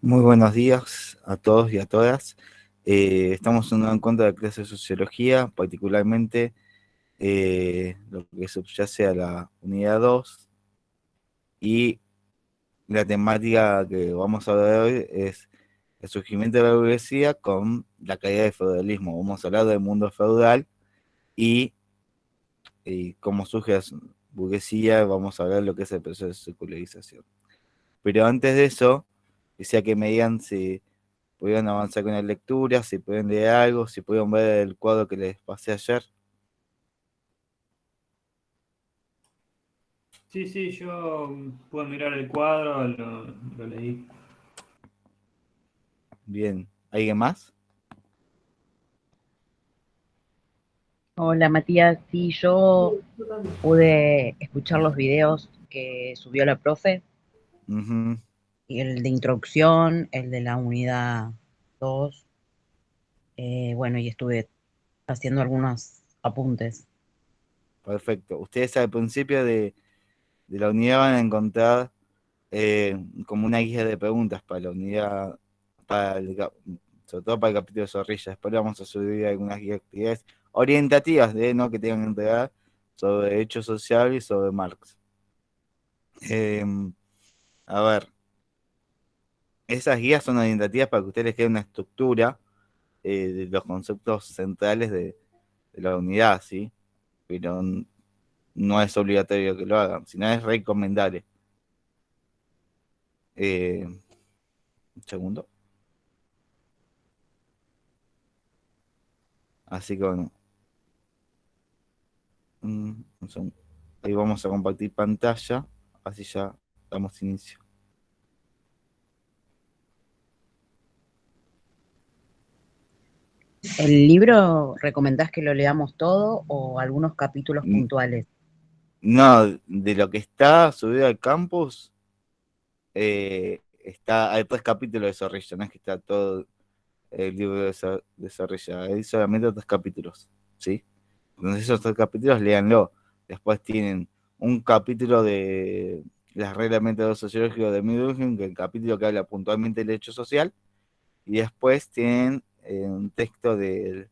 Muy buenos días a todos y a todas. Estamos en un encuentro de clase de sociología, particularmente lo que subyace a la unidad 2 y la temática que vamos a ver hoy es el surgimiento de la burguesía con la caída del feudalismo. Vamos a hablar del mundo feudal y, cómo surge la burguesía, vamos a ver lo que es el proceso de secularización. Pero antes de eso, decía que me digan si pudieron avanzar con la lectura, si pueden leer algo, si pudieron ver el cuadro que les pasé ayer. Sí, sí, yo pude mirar el cuadro, lo leí. Bien, ¿alguien más? Hola Matías, sí, yo pude escuchar los videos que subió la profe, Ujú. y el de introducción, el de la unidad 2, bueno, y estuve haciendo algunos apuntes. Perfecto. Ustedes al principio de la unidad van a encontrar como una guía de preguntas para la unidad, sobre todo para el capítulo de Zorrilla. Después le vamos a subir algunas guías de actividades orientativas de no que tengan que entregar sobre hechos sociales y sobre Marx. Eh, a ver, esas guías son orientativas para que ustedes les quede una estructura de los conceptos centrales de la unidad, ¿sí? Pero no es obligatorio que lo hagan, sino es recomendable. Un segundo. Así que bueno, un segundo. Ahí vamos a compartir pantalla, así ya damos inicio. ¿El libro recomendás que lo leamos todo o algunos capítulos puntuales? No, de lo que está subido al campus, hay 3 capítulos de Zorrilla, no es que está todo el libro de Zorrilla, hay solamente 3 capítulos, ¿sí? Entonces esos 3 capítulos léanlo. Después tienen un capítulo de las reglas del método sociológico de Middleton, que es el capítulo que habla puntualmente del hecho social, y después tienen un texto que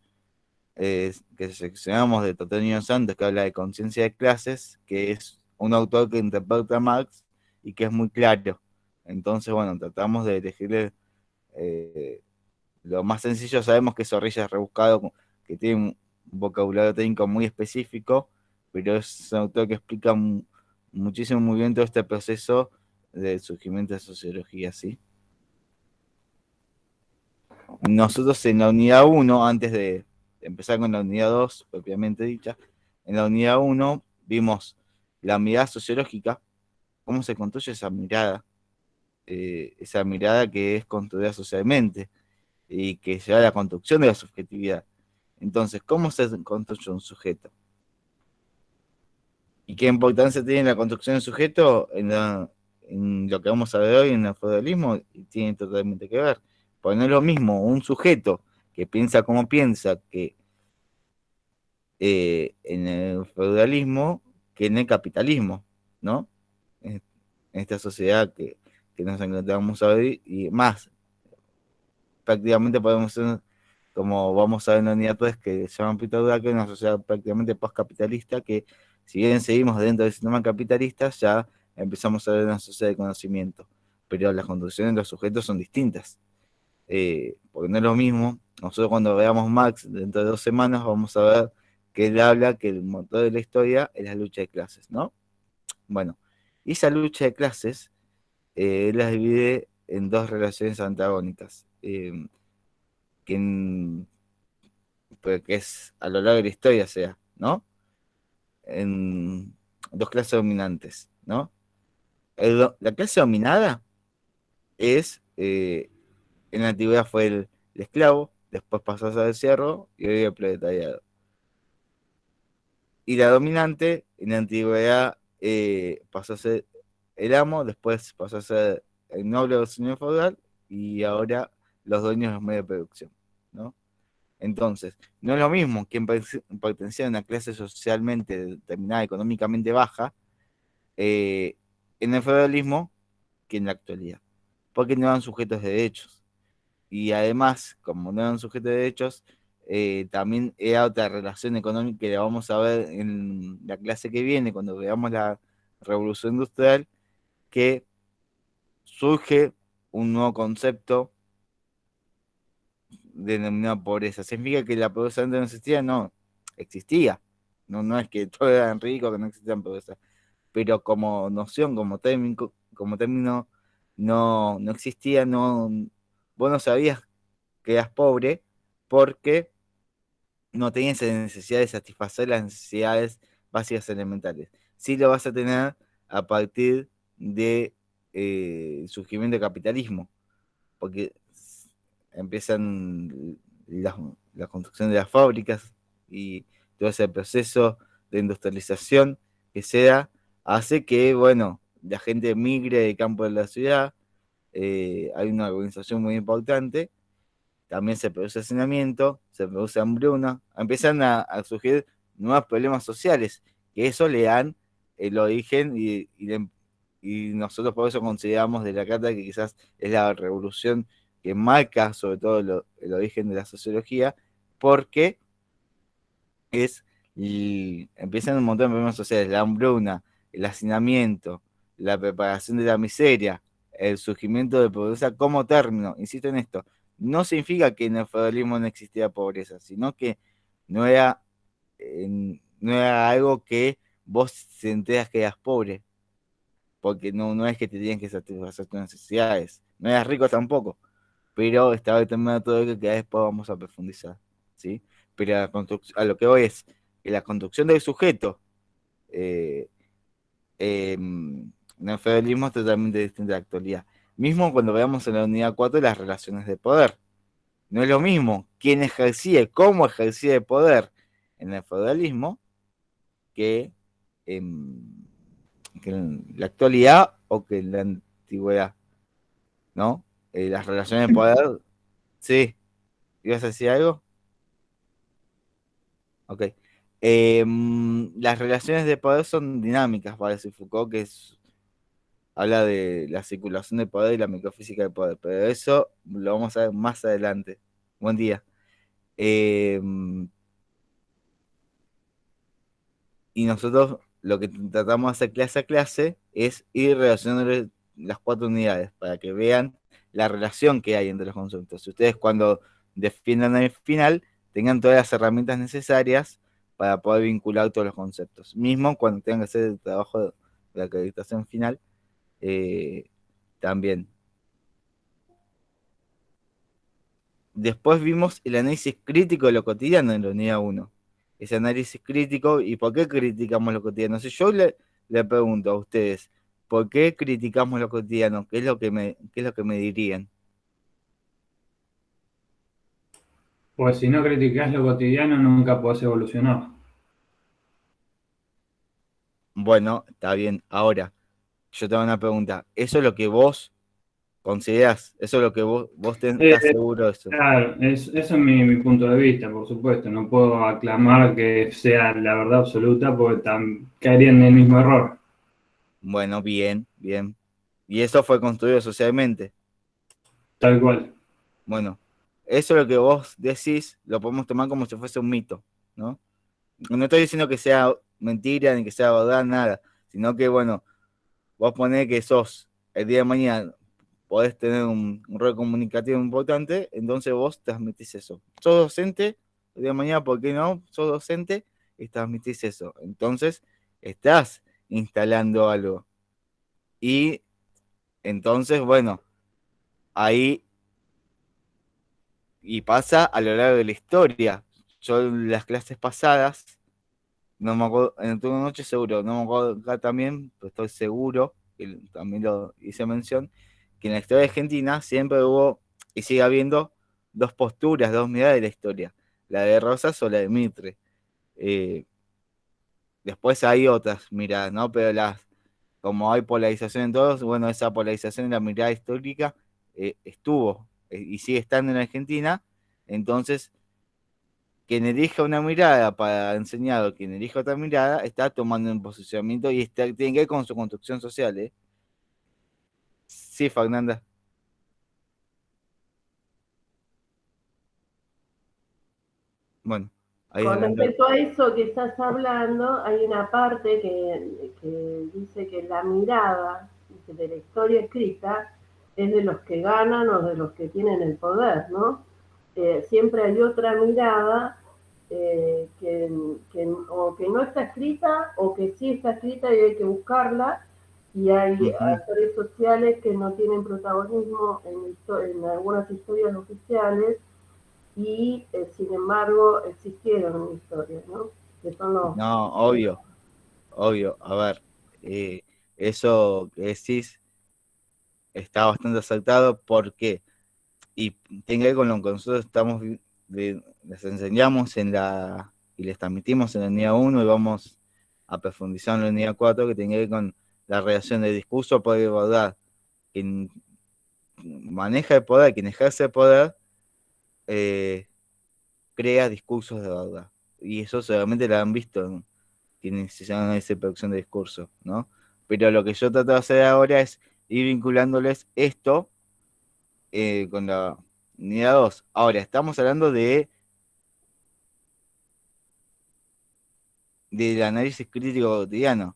seleccionamos de Totonio Santos, que habla de conciencia de clases, que es un autor que interpreta a Marx y que es muy claro. Entonces, bueno, tratamos de elegirle eh, lo más sencillo. Sabemos que Zorrilla es rebuscado, que tiene un vocabulario técnico muy específico, pero es un autor que explica muchísimo muy bien todo este proceso del surgimiento de sociología, ¿sí? Nosotros en la unidad 1, antes de empezar con la unidad 2 propiamente dicha, en la unidad 1 vimos la mirada sociológica, cómo se construye esa mirada que es construida socialmente y que lleva a la construcción de la subjetividad. Entonces, ¿cómo se construye un sujeto? ¿Y qué importancia tiene la construcción del sujeto en lo que vamos a ver hoy en el feudalismo? Y tiene totalmente que ver. Porque no es lo mismo un sujeto que piensa como piensa, que en el feudalismo, que en el capitalismo, ¿no? En esta sociedad que nos encontramos hoy y más, prácticamente podemos ser, como vamos a ver en la unidad 3, que se llama Peter Drucker, una sociedad prácticamente postcapitalista, que si bien seguimos dentro del sistema capitalista, ya empezamos a ver una sociedad de conocimiento, pero las condiciones de los sujetos son distintas, porque no es lo mismo. Nosotros cuando veamos Marx dentro de 2 semanas vamos a ver que él habla que el motor de la historia es la lucha de clases, ¿no? Bueno, y esa lucha de clases, él las divide en dos relaciones antagónicas, que, pues, que es a lo largo de la historia, sea, ¿no? En dos clases dominantes, ¿no? La clase dominada es, en la antigüedad fue el esclavo, después pasó a ser el siervo y hoy el proletariado. Y la dominante en la antigüedad pasó a ser el amo, después pasó a ser el noble o señor feudal y ahora los dueños de los medios de producción, ¿no? Entonces, no es lo mismo quien pertenecía a una clase socialmente determinada, económicamente baja, en el feudalismo que en la actualidad. porque no eran sujetos de derechos. Y además, como no eran sujetos de derechos, también era otra relación económica que la vamos a ver en la clase que viene, cuando veamos la revolución industrial, que surge un nuevo concepto denominado pobreza. ¿Significa que la pobreza antes no existía? No, existía. No, no es que todos eran ricos, que no existían pobreza. Pero como noción, como término, no existía, vos no sabías que eras pobre porque no tenías la necesidad de satisfacer las necesidades básicas elementales. Sí lo vas a tener a partir de el surgimiento del capitalismo, porque empiezan la construcción de las fábricas y todo ese proceso de industrialización que se da, hace que, bueno, la gente migre del campo de la ciudad. Hay una organización muy importante, también se produce hacinamiento, se produce hambruna, empiezan a surgir nuevos problemas sociales, que eso le dan el origen y nosotros por eso consideramos de la carta que quizás es la revolución que marca sobre todo el origen de la sociología, porque y empiezan un montón de problemas sociales, la hambruna, el hacinamiento, la preparación de la miseria, el surgimiento de pobreza como término. Insisto en esto, no significa que en el feudalismo no existía pobreza, sino que no era, no era algo que vos sentías que eras pobre, porque no es que te tenían que satisfacer tus necesidades, no eras rico tampoco, pero estaba determinado todo lo que después vamos a profundizar, ¿sí? Pero a lo que voy es que la construcción del sujeto eh, en el feudalismo es totalmente distinta a la actualidad. Mismo cuando veamos en la unidad 4 las relaciones de poder. No es lo mismo quién ejercía y cómo ejercía el poder en el feudalismo que que en la actualidad o que en la antigüedad, ¿no? Las relaciones de poder, sí. ¿Ibas a decir algo? Ok. Las relaciones de poder son dinámicas, para decir Foucault, habla de la circulación de poder y la microfísica del poder, pero eso lo vamos a ver más adelante. Buen día. Eh, y nosotros lo que tratamos de hacer clase a clase es ir relacionando las 4 unidades para que vean la relación que hay entre los conceptos. Si ustedes cuando defiendan el final tengan todas las herramientas necesarias para poder vincular todos los conceptos. Mismo cuando tengan que hacer el trabajo de la acreditación final, eh, también. Después vimos el análisis crítico de lo cotidiano en la unidad 1. Ese análisis crítico, ¿y por qué criticamos lo cotidiano? Si yo le pregunto a ustedes, ¿por qué criticamos lo cotidiano? ¿Qué es lo que me dirían? Pues si no criticás lo cotidiano, nunca podés evolucionar. Bueno, está bien. Ahora, yo te hago una pregunta. ¿Eso es lo que vos considerás? ¿Eso es lo que estás Eh, seguro de eso? claro, eso es mi punto de vista, por supuesto. No puedo aclamar que sea la verdad absoluta porque caería en el mismo error. Bueno, bien, bien. Y eso fue construido socialmente. Tal cual. Bueno, eso es lo que vos decís, lo podemos tomar como si fuese un mito, ¿no? No estoy diciendo que sea mentira ni que sea verdad, nada, sino que, bueno, vos ponés que sos el día de mañana, podés tener un rol comunicativo importante, entonces vos transmitís eso. Sos docente, el día de mañana, ¿por qué no? Sos docente y transmitís eso. Entonces, estás instalando algo. Y entonces, bueno, ahí, y pasa a lo largo de la historia. Yo en las clases pasadas, no me acuerdo, en el turno de noche seguro, no me acuerdo acá también, pero estoy seguro, que también lo hice mención, que en la historia de Argentina siempre hubo y sigue habiendo dos posturas, dos miradas de la historia, la de Rosas o la de Mitre. Eh, Después hay otras miradas, ¿no? Pero como hay polarización en todos, bueno, esa polarización en la mirada histórica estuvo y sigue estando en Argentina, entonces quien elija una mirada para enseñar o quien elija otra mirada está tomando un posicionamiento y tiene que ver con su construcción social, ¿eh? Sí, Fernanda. Bueno, ahí Con adelante. respecto a eso que estás hablando, hay una parte que dice que la mirada de la historia escrita es de los que ganan o de los que tienen el poder, ¿no? Siempre hay otra mirada o que no está escrita o que sí está escrita y hay que buscarla, y hay actores sociales que no tienen protagonismo en algunas historias oficiales y sin embargo existieron historias, ¿no? Que son los... No, obvio. A ver, eso que decís está bastante acertado porque, y tiene que ver con lo que nosotros les enseñamos y les transmitimos en la unidad 1 y vamos a profundizar en la unidad 4, que tiene que ver con la relación de discurso, poder y verdad. Quien maneja el poder, quien ejerce el poder, crea discursos de verdad. Y eso seguramente lo han visto en quienes se llaman esa producción de discurso, ¿no? Pero lo que yo trato de hacer ahora es ir vinculándoles esto con la unidad 2. Ahora, estamos hablando del análisis crítico cotidiano.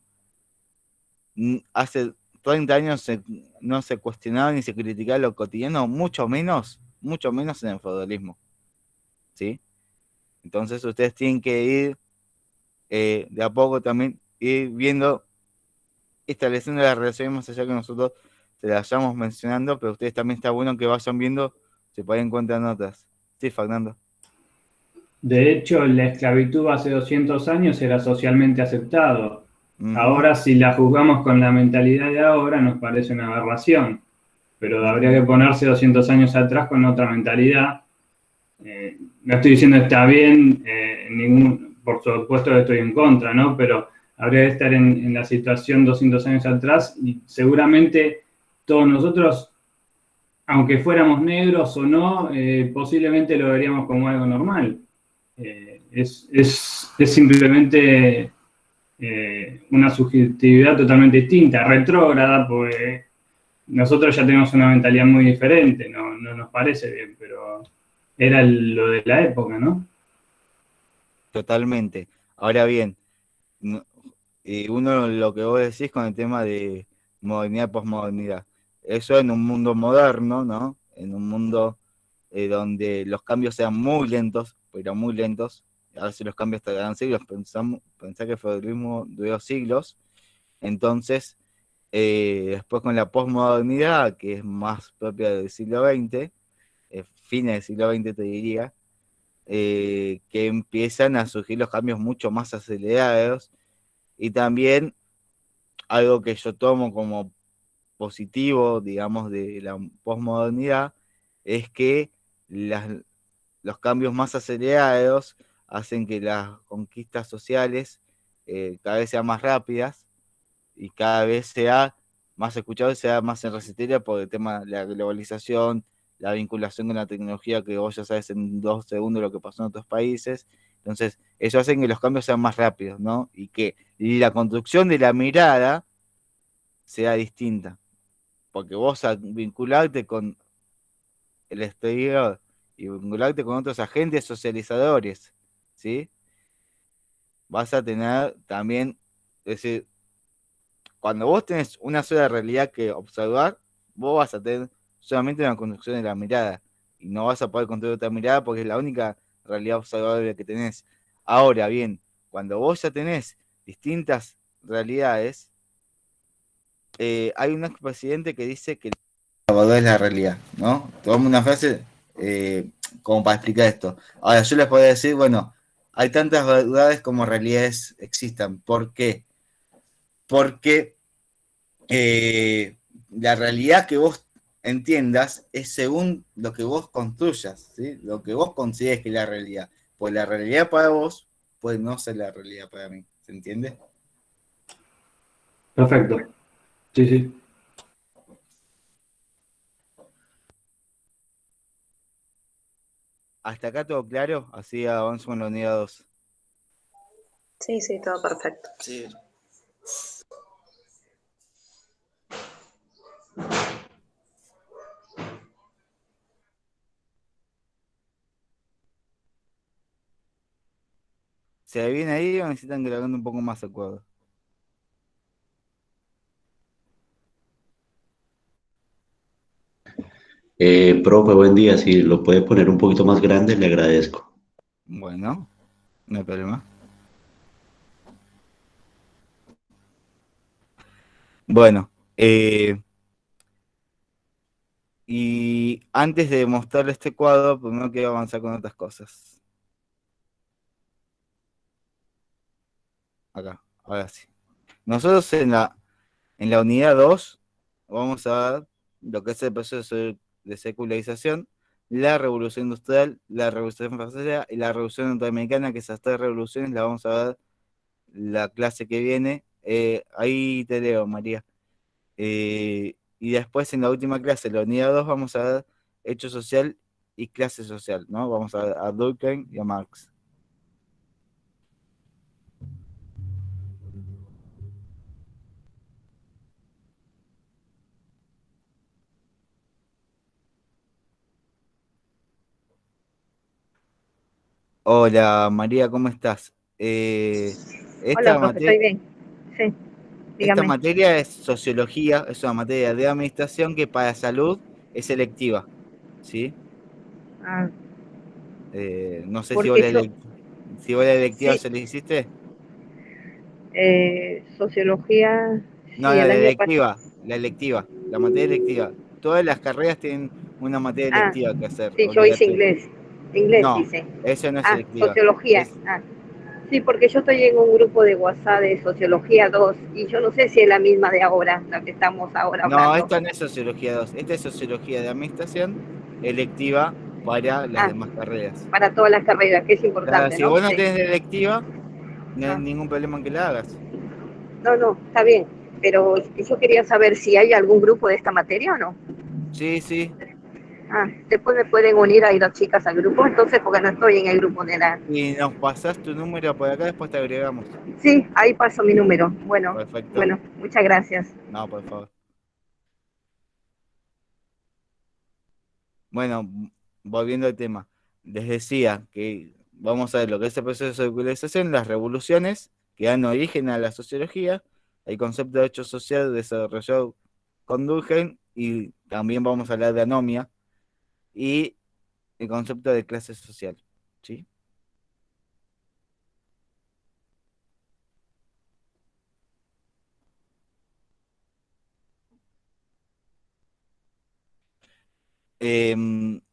Hace 30 años no se cuestionaba ni se criticaba lo cotidiano, mucho menos en el feudalismo, ¿sí? Entonces ustedes tienen que ir de a poco también ir viendo, estableciendo las relaciones más allá que nosotros se las vayamos mencionando, pero ustedes también está bueno que vayan viendo, se pueden encontrar notas. Sí, Fernando. De hecho, la esclavitud hace 200 años era socialmente aceptado. Ahora, si la juzgamos con la mentalidad de ahora, nos parece una aberración. Pero habría que ponerse 200 años atrás con otra mentalidad. No estoy diciendo que está bien, por supuesto que estoy en contra, ¿no? Pero habría que estar en la situación 200 años atrás y seguramente todos nosotros, aunque fuéramos negros o no, posiblemente lo veríamos como algo normal. Es simplemente una subjetividad totalmente distinta, retrógrada, porque nosotros ya tenemos una mentalidad muy diferente, no nos parece bien, pero era lo de la época, ¿no? Totalmente. Ahora bien, uno lo que vos decís con el tema de modernidad, posmodernidad, eso en un mundo moderno, ¿no? En un mundo donde los cambios sean muy lentos, pero muy lentos. A ver si los cambios tardarán siglos, pensá que el feudalismo duró siglos. Entonces, después con la posmodernidad, que es más propia del siglo XX, fines del siglo XX te diría, que empiezan a surgir los cambios mucho más acelerados, y también algo que yo tomo como positivo, digamos, de la posmodernidad, es que los cambios más acelerados hacen que las conquistas sociales cada vez sean más rápidas y cada vez sea más escuchado y sea más irresistible por el tema de la globalización, la vinculación con la tecnología, que vos ya sabes en 2 segundos lo que pasó en otros países. Entonces, eso hace que los cambios sean más rápidos, ¿no? Y que la construcción de la mirada sea distinta. Porque vos al vincularte con el exterior y vincularte con otros agentes socializadores, ¿sí? Vas a tener también, es decir, cuando vos tenés una sola realidad que observar, vos vas a tener solamente una construcción de la mirada y no vas a poder construir otra mirada porque es la única realidad observable que tenés. Ahora bien, cuando vos ya tenés distintas realidades, hay un expresidente que dice que la verdad es la realidad, ¿no? Tomamos una frase como para explicar esto. Ahora, yo les podría decir, bueno, hay tantas verdades como realidades existan. ¿Por qué? Porque la realidad que vos entiendas es según lo que vos construyas, ¿sí? Lo que vos consideres que es la realidad. Pues la realidad para vos puede no ser la realidad para mí. ¿Se entiende? Perfecto. Sí, sí. Hasta acá todo claro, así avanzo con la unidad 2. Sí, sí, todo perfecto. Sí. ¿Se viene ahí o necesitan que le hagan un poco más el cuadro? Profe, buen día. Si lo puede poner un poquito más grande, le agradezco. Bueno, no hay problema. Bueno, y antes de mostrarle este cuadro, primero quiero avanzar con otras cosas. Acá, ahora sí. Nosotros en la unidad 2 vamos a ver lo que es el proceso de secularización, la revolución industrial, la revolución francesa y la revolución norteamericana, que esas tres revoluciones las vamos a ver la clase que viene. Ahí te leo, María. Y después en la última clase, la unidad 2 vamos a ver hecho social y clase social, ¿no? Vamos a ver a Durkheim y a Marx. Hola María, ¿cómo estás? Hola, Esta profe, estoy materia, bien. Sí, esta dígame. materia es sociología, es una materia de administración que para salud es selectiva, ¿sí? Ah, No sé si vos porque yo, si vos la electiva sí, se le hiciste. sociología, No, sí, no, el año pasado. la electiva, la materia electiva. Todas las carreras tienen una materia Ah, electiva que hacer, sí, yo hice obligatoria. inglés. Inglés No, hice. eso no es Ah, selectiva. sociología. Es, Ah, sí, porque yo estoy en un grupo de WhatsApp de Sociología 2 y yo no sé si es la misma de ahora, la que estamos ahora no, hablando. esta no es sociología 2, esta es sociología de administración electiva para las Ah, demás carreras. para todas las carreras, que es Claro, importante, si ¿no? vos no Sí. tenés la electiva, no hay Ah, ningún problema en que la hagas. no, no, está bien. Pero yo quería saber si hay algún grupo de esta materia o no. Sí, sí, Ah, después me pueden unir ahí las chicas al grupo, entonces, porque no estoy en el grupo de la... y nos pasás tu número por acá, después te agregamos. Sí, ahí paso mi número. Bueno, Perfecto. bueno, muchas gracias. No, por favor. Bueno, volviendo al tema, les decía que vamos a ver lo que es el proceso de secularización, las revoluciones que dan origen a la sociología, el concepto de hecho social desarrollado con Durkheim y también vamos a hablar de anomia y el concepto de clase social, ¿sí?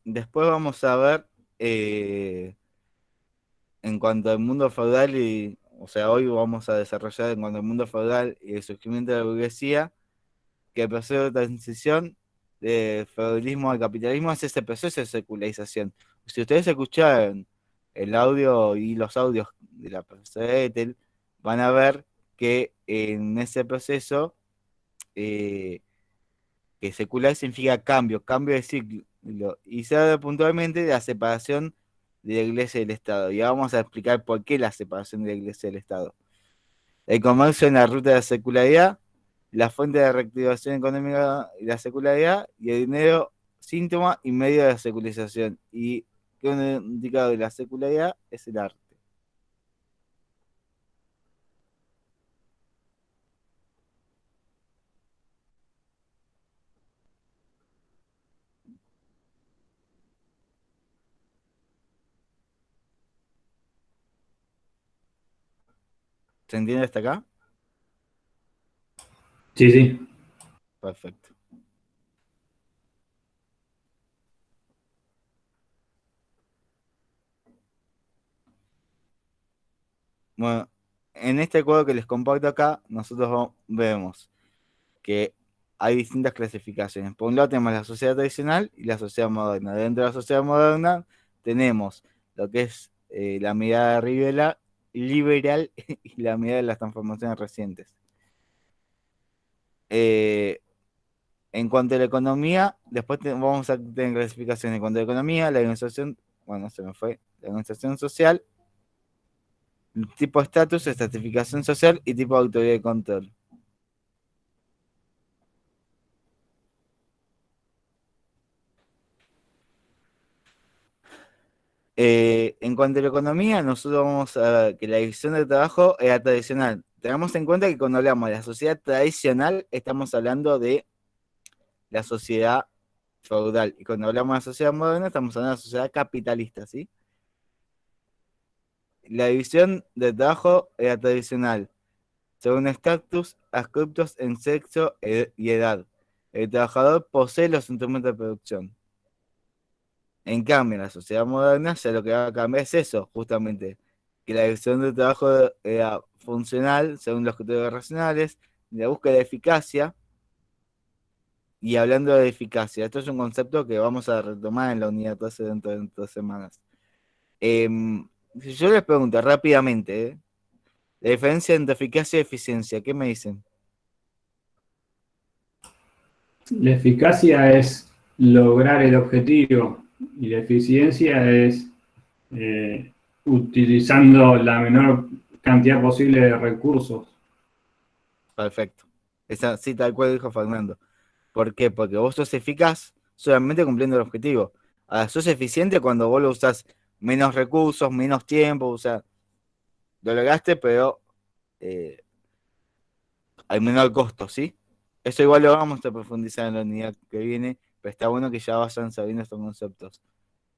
Después vamos a ver eh, en cuanto al mundo feudal y, o sea, hoy vamos a desarrollar en cuanto al mundo feudal y el surgimiento de la burguesía, que el proceso de transición del feudalismo al capitalismo es ese proceso de secularización. Si ustedes escucharon el audio y los audios de la profesora Ethel, van a ver que en ese proceso, que secular significa cambio, cambio de ciclo, y se habla puntualmente de la separación de la iglesia y del Estado. Y ahora vamos a explicar por qué la separación de la iglesia y del Estado. El comercio en la ruta de la secularidad, la fuente de reactivación económica y la secularidad, y el dinero, síntoma y medio de la secularización. Y que un indicador de la secularidad es el arte. ¿Se entiende hasta acá? Sí, sí. Perfecto. Bueno, en este cuadro que les comparto acá, nosotros vemos que hay distintas clasificaciones. Por un lado tenemos la sociedad tradicional y la sociedad moderna. Dentro de la sociedad moderna tenemos lo que es la mirada liberal y la mirada de las transformaciones recientes. En cuanto a la economía, después vamos a tener clasificaciones. En cuanto a la economía, la organización, bueno, se me fue, la organización social, tipo de estatus, estratificación social y tipo de autoridad de control. En cuanto a la economía, nosotros vamos a ver que la división del trabajo era tradicional. Tengamos en cuenta que cuando hablamos de la sociedad tradicional, estamos hablando de la sociedad feudal. Y cuando hablamos de la sociedad moderna, estamos hablando de la sociedad capitalista, ¿sí? La división del trabajo era tradicional, según estatus, adscriptos en sexo y edad. El trabajador posee los instrumentos de producción. En cambio, en la sociedad moderna ya lo que va a cambiar es eso, justamente, que la división del trabajo era funcional, según los criterios racionales, la búsqueda de eficacia. Y hablando de eficacia, esto es un concepto que vamos a retomar en la unidad 13 dentro de 2 semanas. Si yo les pregunto rápidamente, la diferencia entre eficacia y eficiencia, ¿qué me dicen? La eficacia es lograr el objetivo y la eficiencia es utilizando la menor cantidad posible de recursos. Perfecto. Esa sí, tal cual dijo Fernando. ¿Por qué? Porque vos sos eficaz solamente cumpliendo el objetivo. Ahora, sos eficiente cuando vos lo usás menos recursos, menos tiempo, o sea, lo lograste, pero al menor costo, ¿sí? Eso igual lo vamos a profundizar en la unidad que viene, pero está bueno que ya vayan sabiendo estos conceptos.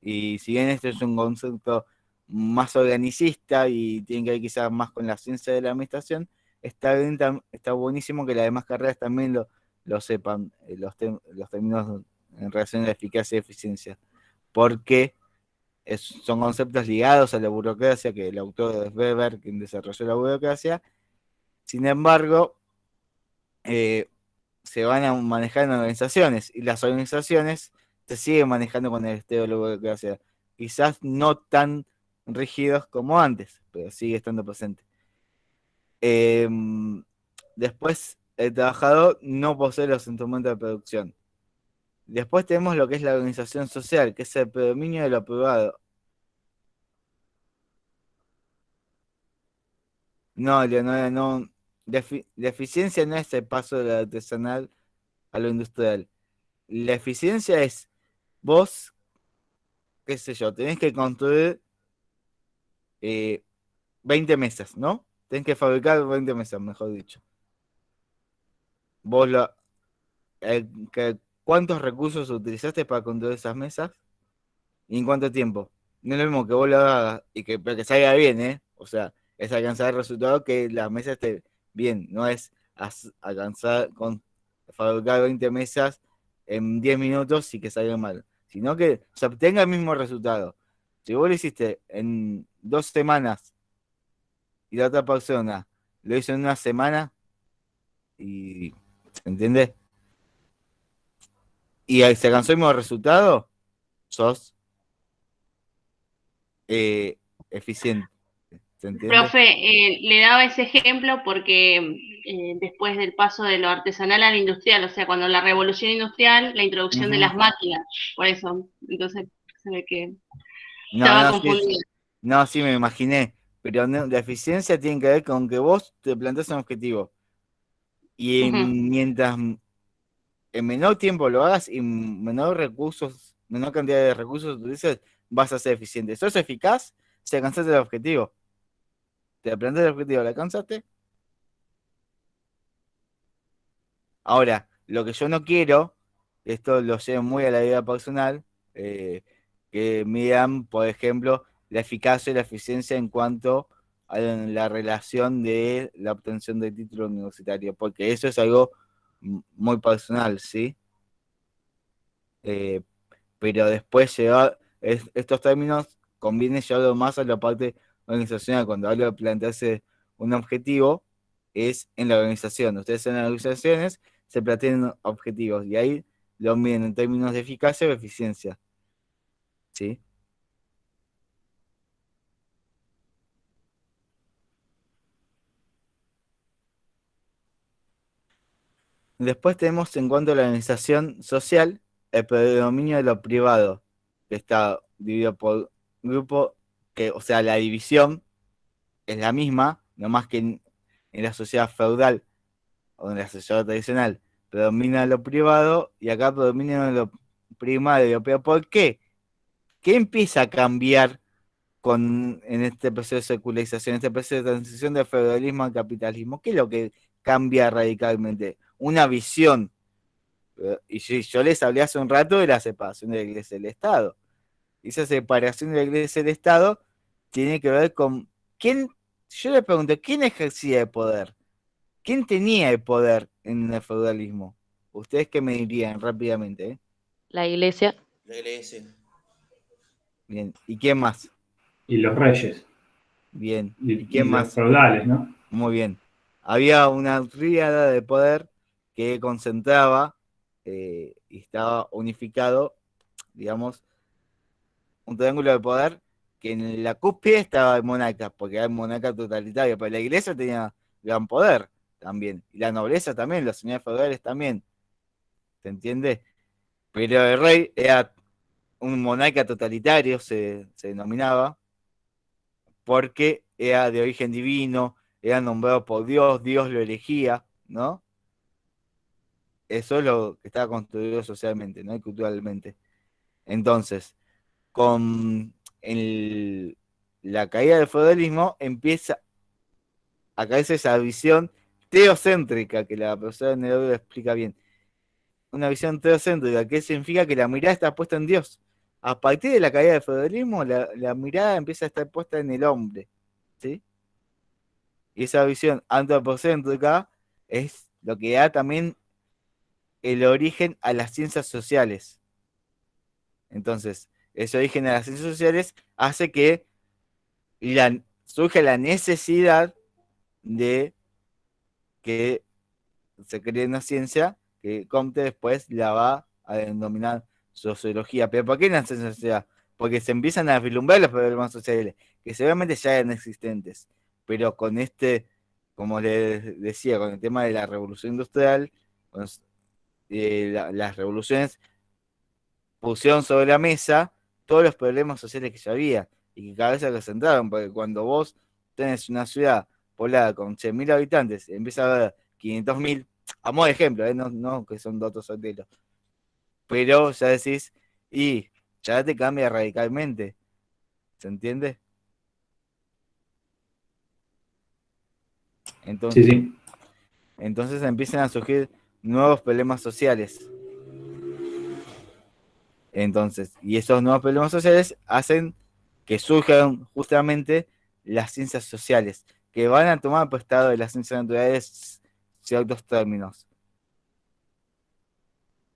Y si bien este es un concepto más organicista y tiene que ver quizás más con la ciencia de la administración, está bien, está buenísimo que las demás carreras también lo sepan, los términos en relación a la eficacia y eficiencia, porque son conceptos ligados a la burocracia, que el autor es Weber, quien desarrolló la burocracia. Sin embargo, se van a manejar en organizaciones, y las organizaciones se siguen manejando con el estilo de la burocracia, quizás no tan rígidos como antes, pero sigue estando presente. Después, el trabajador no posee los instrumentos de producción. Después tenemos lo que es la organización social, que es el predominio de lo privado. No, Leonora, no. La eficiencia no es el paso de lo artesanal a lo industrial. La eficiencia es vos, qué sé yo, tenés que construir 20 mesas, ¿no? Tenés que fabricar 20 mesas, mejor dicho. Vos ¿cuántos recursos utilizaste para construir esas mesas? ¿Y en cuánto tiempo? No es lo mismo que vos lo hagas pero que salga bien, ¿eh? O sea, es alcanzar el resultado que la mesa esté bien, no es alcanzar con fabricar 20 mesas en 10 minutos y que salga mal, sino que se obtenga el mismo resultado. Si vos lo hiciste en 2 semanas y la otra persona lo hizo en 1 semana, y ¿se entiende? Y se alcanzó el mismo resultado, sos eficiente. ¿Se entiende? Profe, le daba ese ejemplo porque después del paso de lo artesanal a lo industrial, o sea, cuando la revolución industrial, la introducción de las máquinas, por eso, entonces se ve que estaba confundida. No, sí, me imaginé, pero la eficiencia tiene que ver con que vos te planteas un objetivo y mientras en menor tiempo lo hagas y menor cantidad de recursos utilices, vas a ser eficiente. ¿Sos eficaz? Si alcanzaste el objetivo. ¿Te planteaste el objetivo? ¿Lo alcanzaste? Ahora, lo que yo no quiero, esto lo llevo muy a la vida personal, que midan, por ejemplo, la eficacia y la eficiencia en cuanto a la relación de la obtención del título universitario, porque eso es algo muy personal, ¿sí? Pero después llevar estos términos conviene llevarlo más a la parte organizacional. Cuando hablo de plantearse un objetivo, es en la organización. Ustedes en las organizaciones se plantean objetivos y ahí lo miden en términos de eficacia o eficiencia. ¿Sí? Después tenemos en cuanto a la organización social, el predominio de lo privado, que está dividido por grupo, o sea, la división es la misma, no más que en la sociedad feudal o en la sociedad tradicional predomina lo privado y acá predomina lo primario. ¿Pero por qué? ¿Qué empieza a cambiar en este proceso de secularización, este proceso de transición del feudalismo al capitalismo? ¿Qué es lo que cambia radicalmente? Una visión. Y yo les hablé hace un rato de la separación de la Iglesia y del Estado. Y esa separación de la Iglesia y del Estado tiene que ver con quién. Yo le pregunto, ¿quién ejercía el poder? ¿Quién tenía el poder en el feudalismo? ¿Ustedes qué me dirían rápidamente? La iglesia. La iglesia. Bien. ¿Y quién más? Y los reyes. Bien. Y quién los más? feudales, ¿no? Muy bien. Había una tríada de poder que concentraba y estaba unificado, digamos, un triángulo de poder que en la cúspide estaba el monarca, porque era el monarca totalitario, pero la iglesia tenía gran poder también, y la nobleza también, los señores feudales también, ¿se entiende? Pero el rey era un monarca totalitario, se denominaba, porque era de origen divino, era nombrado por Dios, Dios lo elegía, ¿no? Eso es lo que estaba construido socialmente, ¿no? Y culturalmente. Entonces, con la caída del feudalismo empieza a caerse esa visión teocéntrica que la profesora Neruda explica bien. Una visión teocéntrica, que significa que la mirada está puesta en Dios. A partir de la caída del feudalismo, la mirada empieza a estar puesta en el hombre, ¿sí? Y esa visión antropocéntrica es lo que da también el origen a las ciencias sociales. Entonces, ese origen a las ciencias sociales hace que surge la necesidad de que se cree una ciencia que Comte después la va a denominar sociología. ¿Pero por qué una ciencia social? Porque se empiezan a vislumbrar los problemas sociales, que seguramente ya eran existentes, pero con como les decía, con el tema de la revolución industrial, las revoluciones pusieron sobre la mesa todos los problemas sociales que ya había y que cada vez se concentraron, porque cuando vos tenés una ciudad poblada con 100.000 habitantes, empieza a haber 500.000, a modo de ejemplo, no que son datos certeros, pero ya decís, y ya te cambia radicalmente, ¿se entiende? Entonces, Sí. entonces empiezan a surgir nuevos problemas sociales. Entonces, y esos nuevos problemas sociales hacen que surjan justamente las ciencias sociales, que van a tomar prestado de las ciencias naturales ciertos términos.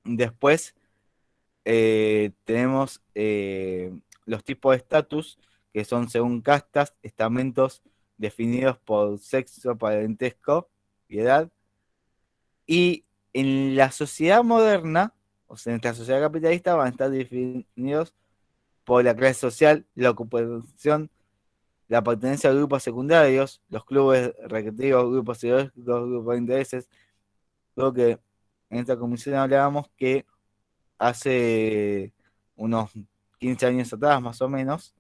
Después tenemos los tipos de estatus, que son según castas, estamentos definidos por sexo, parentesco y edad. Y en la sociedad moderna, o sea, en esta sociedad capitalista, van a estar definidos por la clase social, la ocupación, la pertenencia a grupos secundarios, los clubes recreativos, grupos ideológicos, grupos de intereses. Creo que en esta comisión hablábamos que hace unos 15 años atrás, más o menos,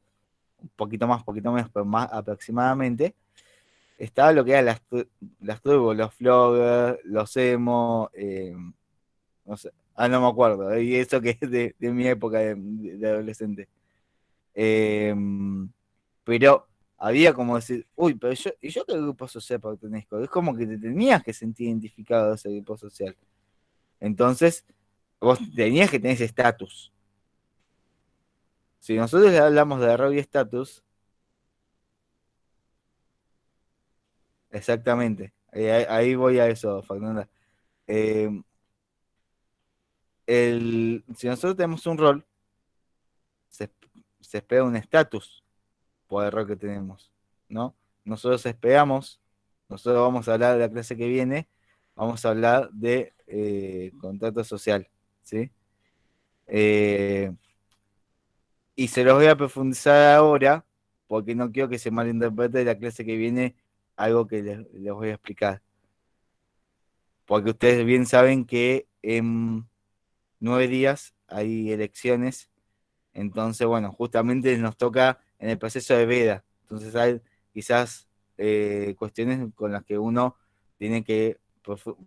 un poquito menos, pero más aproximadamente, estaba lo que eran las tribus, los floggers, los emo, no sé, no me acuerdo, y eso que es de mi época de adolescente. Pero había como decir, uy, pero ¿y yo qué grupo social pertenezco? Es como que te tenías que sentir identificado de ese grupo social. Entonces, vos tenías que tener ese estatus. Si nosotros hablamos de rol y estatus, exactamente, ahí voy a eso, Fernanda. Eh, si nosotros tenemos un rol, se, se espera un estatus por el rol que tenemos, ¿no? Nosotros esperamos, nosotros vamos a hablar de la clase que viene, vamos a hablar de contrato social, ¿sí? Y se los voy a profundizar ahora, porque no quiero que se malinterprete de la clase que viene algo que les voy a explicar. Porque ustedes bien saben que en 9 días hay elecciones, entonces, bueno, justamente nos toca en el proceso de veda. Entonces hay quizás cuestiones con las que uno tiene que,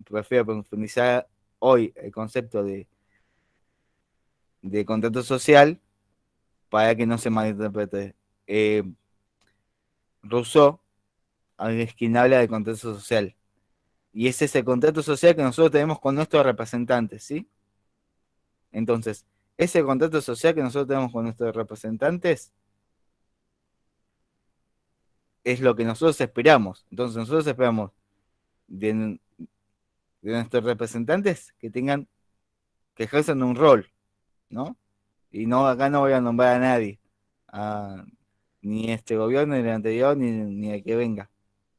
prefiero profundizar hoy el concepto de contrato social para que no se malinterprete. Rousseau es quien habla de contrato social. Y es ese contrato social que nosotros tenemos con nuestros representantes, ¿sí? Entonces, ese contrato social que nosotros tenemos con nuestros representantes es lo que nosotros esperamos. Entonces, nosotros esperamos de nuestros representantes que ejerzan un rol, ¿no? Y no, acá no voy a nombrar a nadie, ni este gobierno, ni el anterior, ni el que venga,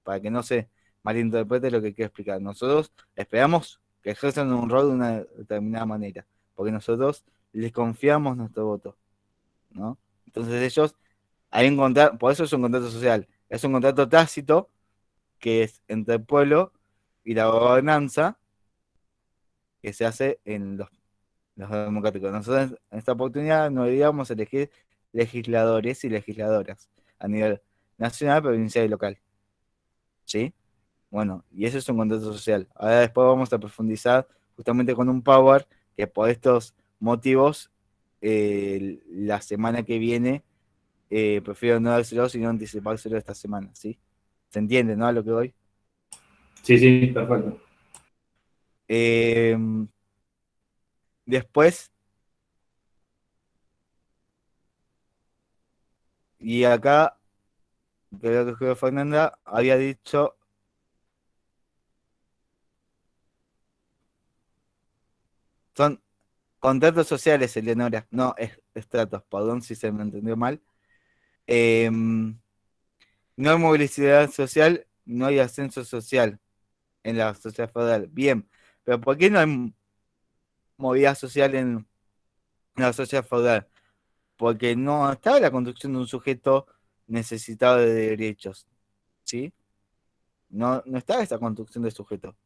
para que no se malinterprete lo que quiero explicar. Nosotros esperamos que ejerzan un rol de una determinada manera, porque nosotros les confiamos nuestro voto, ¿no? Entonces ellos, hay un contrato, por eso es un contrato social, es un contrato tácito que es entre el pueblo y la gobernanza que se hace en los democráticos. Nosotros en esta oportunidad nos íbamos a elegir legisladores y legisladoras a nivel nacional, provincial y local. ¿Sí? Bueno, y eso es un contrato social. Ahora después vamos a profundizar justamente con un power que por estos motivos la semana que viene prefiero no dárselo, sino anticipárselo esta semana, ¿sí? ¿Se entiende, no? A lo que voy. Sí, perfecto. Después, y acá, creo que Fernanda había dicho, son contratos sociales, Eleonora, no estratos, perdón si se me entendió mal. No hay movilidad social, no hay ascenso social en la sociedad feudal. Bien, pero ¿por qué no hay movilidad social en la sociedad feudal? Porque no estaba la construcción de un sujeto necesitado de derechos, ¿sí? No estaba esa construcción de sujeto.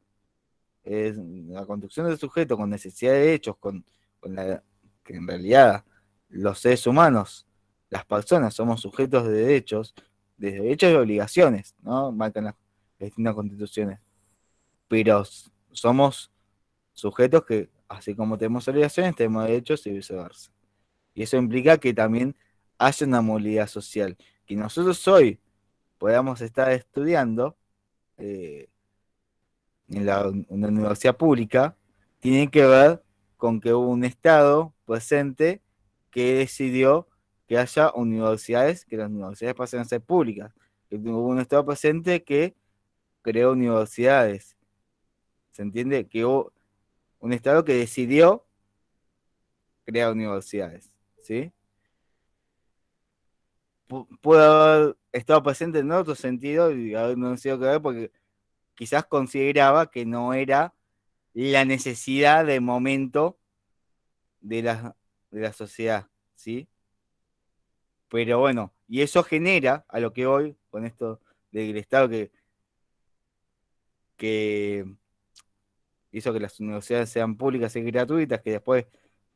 Es la construcción del sujeto con necesidad de derechos, con la que en realidad los seres humanos, las personas, somos sujetos de derechos y obligaciones, ¿no? Marcan las distintas constituciones. Pero somos sujetos que, así como tenemos obligaciones, tenemos derechos y viceversa. Y eso implica que también haya una movilidad social. Que nosotros hoy podamos estar estudiando en una universidad pública, tiene que ver con que hubo un Estado presente que decidió que haya universidades, que las universidades pasen a ser públicas. Que hubo un Estado presente que creó universidades. ¿Se entiende? Que hubo un Estado que decidió crear universidades. ¿Sí? Pudo haber estado presente en otro sentido y haber no sido que ver porque quizás consideraba que no era la necesidad de momento de la sociedad, ¿sí? Pero bueno, y eso genera a lo que hoy, con esto del Estado que hizo que las universidades sean públicas y gratuitas, que después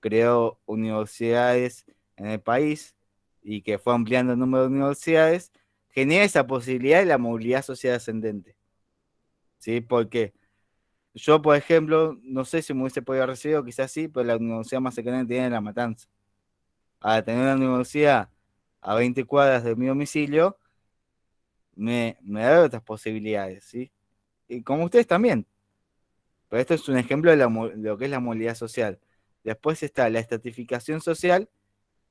creó universidades en el país y que fue ampliando el número de universidades, genera esa posibilidad de la movilidad social ascendente, ¿sí? Porque yo, por ejemplo, no sé si me hubiese podido recibir, o quizás sí, pero la universidad más cercana que tenía en La Matanza. A tener una universidad a 20 cuadras de mi domicilio, me da otras posibilidades, ¿sí? Y como ustedes también. Pero esto es un ejemplo de lo que es la movilidad social. Después está la estratificación social,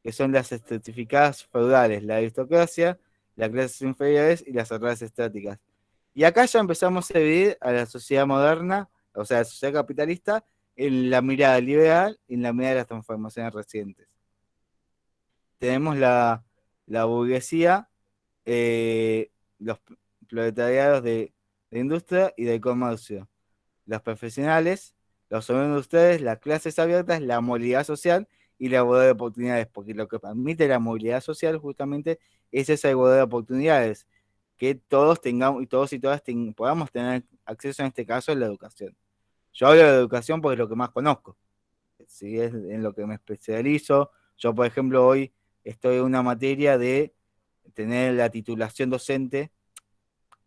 que son las estratificadas feudales, la aristocracia, las clases inferiores y las clases estáticas. Y acá ya empezamos a dividir a la sociedad moderna, o sea, la sociedad capitalista, en la mirada liberal y en la mirada de las transformaciones recientes. Tenemos la burguesía, los proletariados de industria y de comercio, los profesionales, los obreros de ustedes, las clases abiertas, la movilidad social y la igualdad de oportunidades, porque lo que permite la movilidad social justamente es esa igualdad de oportunidades, que todos tengamos y todos y todas podamos tener acceso en este caso a la educación. Yo hablo de educación porque es lo que más conozco, si es en lo que me especializo. Yo, por ejemplo, hoy estoy en una materia de tener la titulación docente,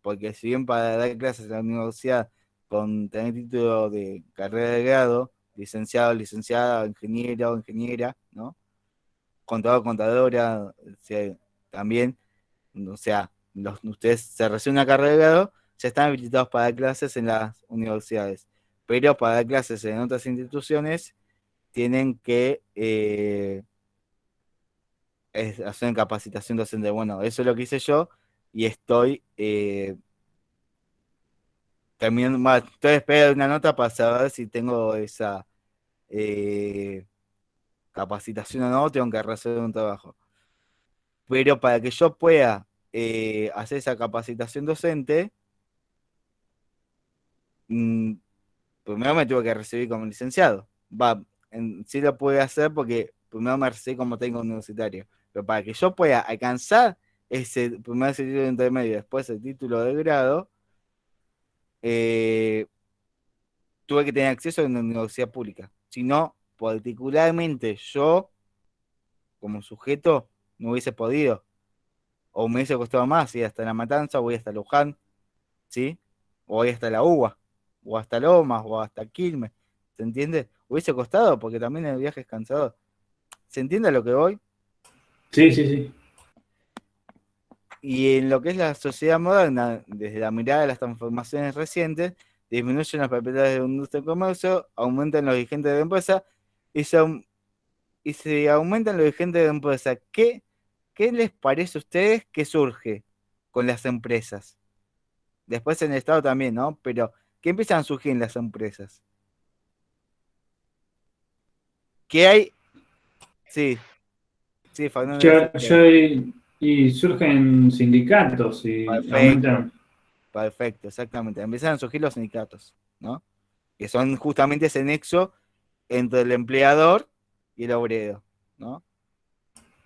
porque si bien para dar clases en la universidad con tener título de carrera de grado, licenciado, licenciada, ingeniero, ingeniera, ¿no? Contador, contadora, también, o sea, ustedes se reciben una carrera de grado, ya están habilitados para dar clases en las universidades, pero para dar clases en otras instituciones tienen que hacer capacitación docente. Bueno, eso es lo que hice yo y estoy terminando, estoy esperando una nota para saber si tengo esa eh, capacitación o no, tengo que resolver un trabajo. Pero para que yo pueda hacer esa capacitación docente, mm, primero me tuve que recibir como licenciado. Sí lo pude hacer porque primero me recibí como técnico universitario. Pero para que yo pueda alcanzar ese título intermedio y después el título de grado, eh, tuve que tener acceso a una universidad pública. Si no, particularmente yo, como sujeto, no hubiese podido. O me hubiese costado más ir hasta La Matanza, voy hasta Luján, ¿sí? O voy hasta la UBA, o hasta Lomas, o hasta Quilmes. ¿Se entiende? Hubiese costado porque también el viaje es cansador. ¿Se entiende a lo que voy? Sí, sí, sí. Y en lo que es la sociedad moderna, desde la mirada de las transformaciones recientes, disminuyen las propiedades de la industria del comercio, aumentan los dirigentes de la empresa y se aumentan los dirigentes de la empresa. ¿Qué les parece a ustedes que surge con las empresas? Después en el Estado también, ¿no? Pero, ¿qué empiezan a surgir en las empresas? ¿Qué hay? Sí, sí, Fernando Yo, decía. yo y surgen sindicatos y Perfecto, aumentan. perfecto, exactamente. Empiezan a surgir los sindicatos, ¿no? Que son justamente ese nexo entre el empleador y el obrero, ¿no?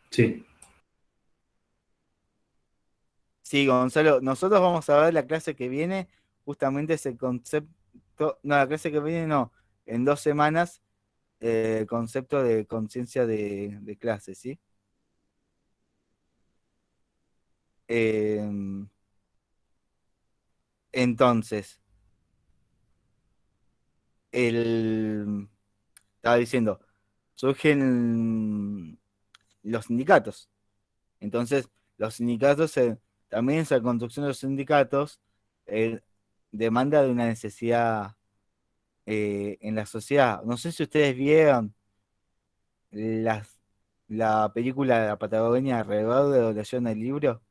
Sí. Sí, Gonzalo, nosotros vamos a ver la clase que viene, justamente ese concepto, no, la clase que viene no, en 2 semanas, el concepto de conciencia de clase, ¿sí? Eh, entonces, estaba diciendo, surgen los sindicatos. Entonces, los sindicatos, también esa construcción de los sindicatos, eh, demanda de una necesidad en la sociedad. No sé si ustedes vieron las, la película de la Patagonia alrededor de donde leyeron el libro,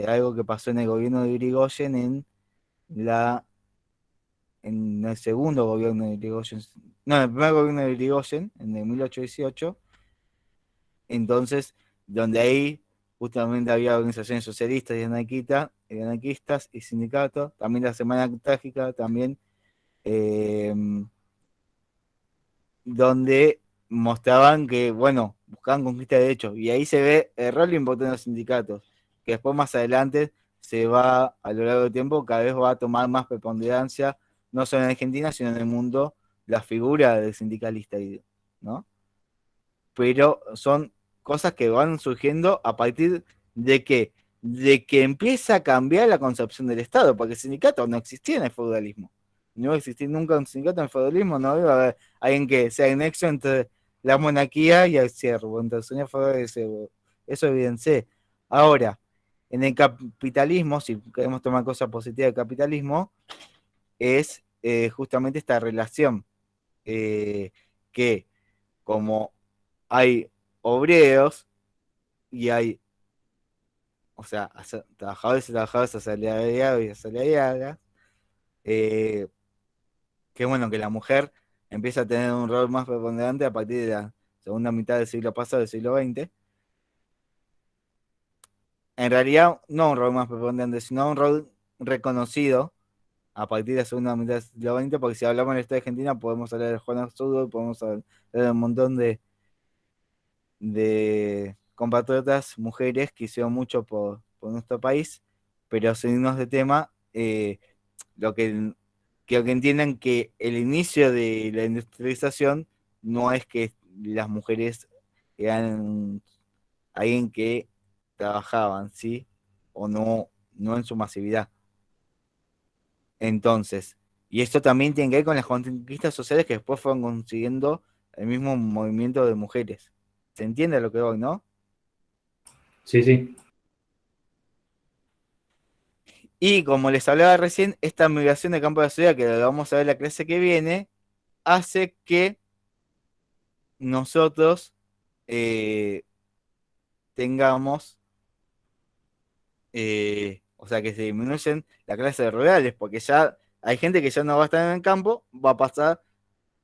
algo que pasó en el gobierno de Irigoyen la, en el segundo gobierno de Irigoyen, no, en el primer gobierno de Irigoyen, en el 1818. Entonces, donde ahí justamente había organizaciones socialistas y anarquistas y sindicatos, también la Semana Trágica, también, eh, donde mostraban que, bueno, buscaban conquista de derechos, y ahí se ve el rol importante de los sindicatos, que después más adelante se va, a lo largo del tiempo, cada vez va a tomar más preponderancia, no solo en Argentina, sino en el mundo, la figura del sindicalista, ¿no? Pero son cosas que van surgiendo a partir de que empieza a cambiar la concepción del Estado, porque el sindicato no existía en el feudalismo. No iba a existir nunca un sindicato en el feudalismo, no iba a haber alguien que sea el nexo entre la monarquía y el siervo, entre el señor feudal y el siervo. Eso evidencié. Ahora, en el capitalismo, si queremos tomar cosas positivas del capitalismo, es justamente esta relación eh, que como hay obreros y hay, o sea, trabajadores y trabajadoras asalariados y asalariadas, eh, que bueno que la mujer empieza a tener un rol más preponderante a partir de la segunda mitad del siglo pasado, del siglo XX. En realidad, no un rol más preponderante, sino un rol reconocido a partir de la segunda mitad del siglo XX, porque si hablamos de la historia argentina, podemos hablar de Juan Arturo, podemos hablar de un montón de compatriotas mujeres que hicieron mucho por nuestro país, pero sin irnos de tema, lo que quiero que entiendan que el inicio de la industrialización no es que las mujeres eran alguien que trabajaban, ¿sí? O no, no en su masividad. Entonces, y esto también tiene que ver con las conquistas sociales que después fueron consiguiendo el mismo movimiento de mujeres. ¿Se entiende lo que voy, no? Sí, sí. Y como les hablaba recién, esta migración de campo de la sociedad, que lo vamos a ver la clase que viene, hace que nosotros tengamos, o sea, que se disminuyen las clases rurales, porque ya hay gente que ya no va a estar en el campo, va a pasar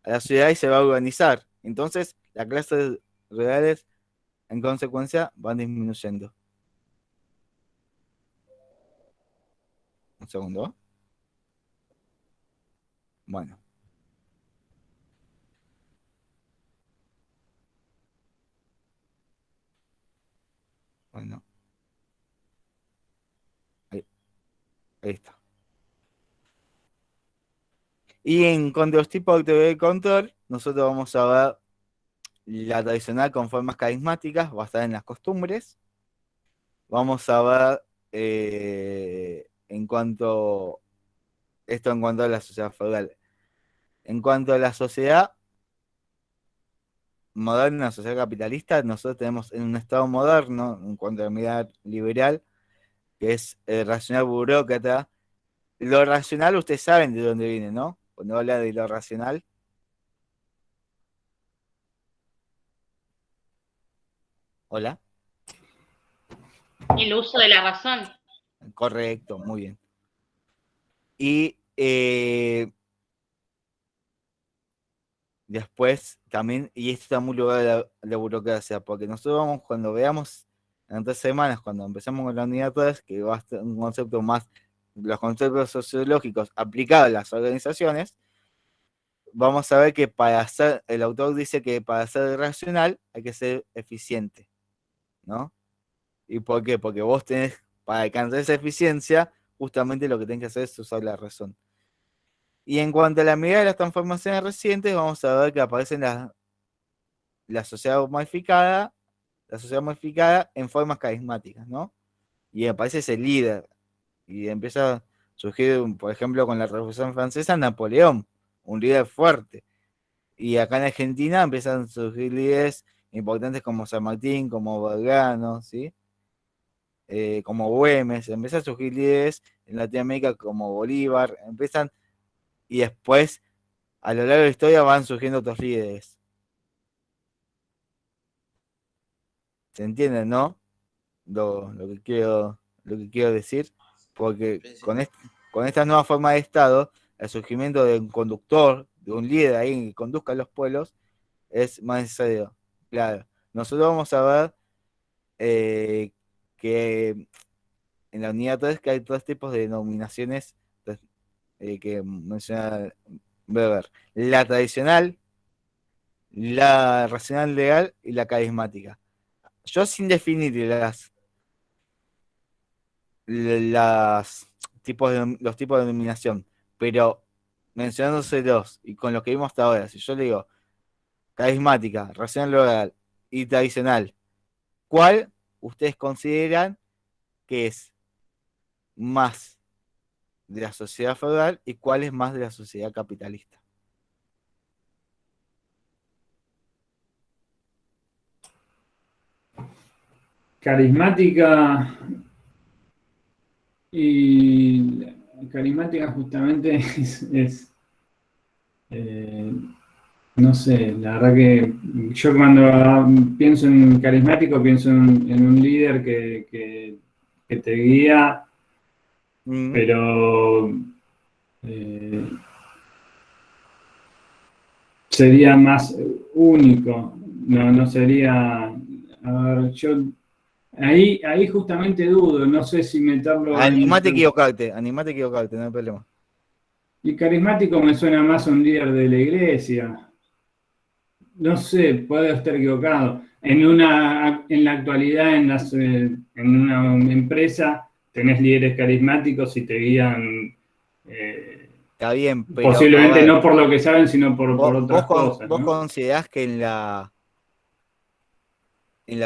a la ciudad y se va a urbanizar. Entonces, las clases rurales, en consecuencia, van disminuyendo. Un segundo. Bueno. Bueno, ahí está. Y en cuanto a los tipos de autoridad y control, nosotros vamos a ver la tradicional con formas carismáticas, basada en las costumbres. Vamos a ver esto en cuanto a la sociedad feudal. En cuanto a la sociedad moderna, la sociedad capitalista, nosotros tenemos en un estado moderno, en cuanto a la mirada liberal, que es el racional burócrata. Lo racional, ustedes saben de dónde viene, ¿no? Cuando habla de lo racional. Hola. El uso de la razón. Correcto, muy bien. Y después también, y esto está muy ligado a la burocracia, porque nosotros vamos, cuando veamos en 3 semanas, cuando empezamos con la unidad 3, que va a ser un concepto más, los conceptos sociológicos aplicados a las organizaciones, vamos a ver que el autor dice que para ser racional hay que ser eficiente, ¿no? ¿Y por qué? Porque vos tenés, para alcanzar esa eficiencia, justamente lo que tenés que hacer es usar la razón. Y en cuanto a la medida de las transformaciones recientes, vamos a ver que aparecen la sociedad modificada en formas carismáticas, ¿no? Y aparece ese líder. Y empieza a surgir, por ejemplo, con la Revolución Francesa, Napoleón, un líder fuerte. Y acá en Argentina empiezan a surgir líderes importantes como San Martín, como Belgrano, ¿sí? Como Güemes, empiezan a surgir líderes en Latinoamérica como Bolívar, y después, a lo largo de la historia, van surgiendo otros líderes. ¿Se entiende, no? Lo que quiero decir, porque con esta nueva forma de Estado, el surgimiento de un conductor, de un líder ahí que conduzca a los pueblos, es más necesario. Claro, nosotros vamos a ver que en la unidad 3 que hay 3 tipos de denominaciones que menciona Weber: la tradicional, la racional legal y la carismática. Yo, sin definir los tipos de denominación, pero mencionándoselos y con lo que vimos hasta ahora, si yo le digo carismática, racional legal y tradicional, ¿cuál ustedes consideran que es más de la sociedad feudal y cuál es más de la sociedad capitalista? Carismática y carismática justamente no sé, la verdad que yo cuando pienso en carismático pienso en un líder que te guía, pero sería más único, no sería, a ver, yo ahí justamente dudo, no sé si meterlo Animate a equivocarte, no hay problema. Y carismático me suena más a un líder de la iglesia. No sé, puedo estar equivocado. En la actualidad, en una empresa, tenés líderes carismáticos y te guían. Está bien, pero Posiblemente no por lo que saben, sino por otras cosas. ¿Vos ¿no? considerás que en la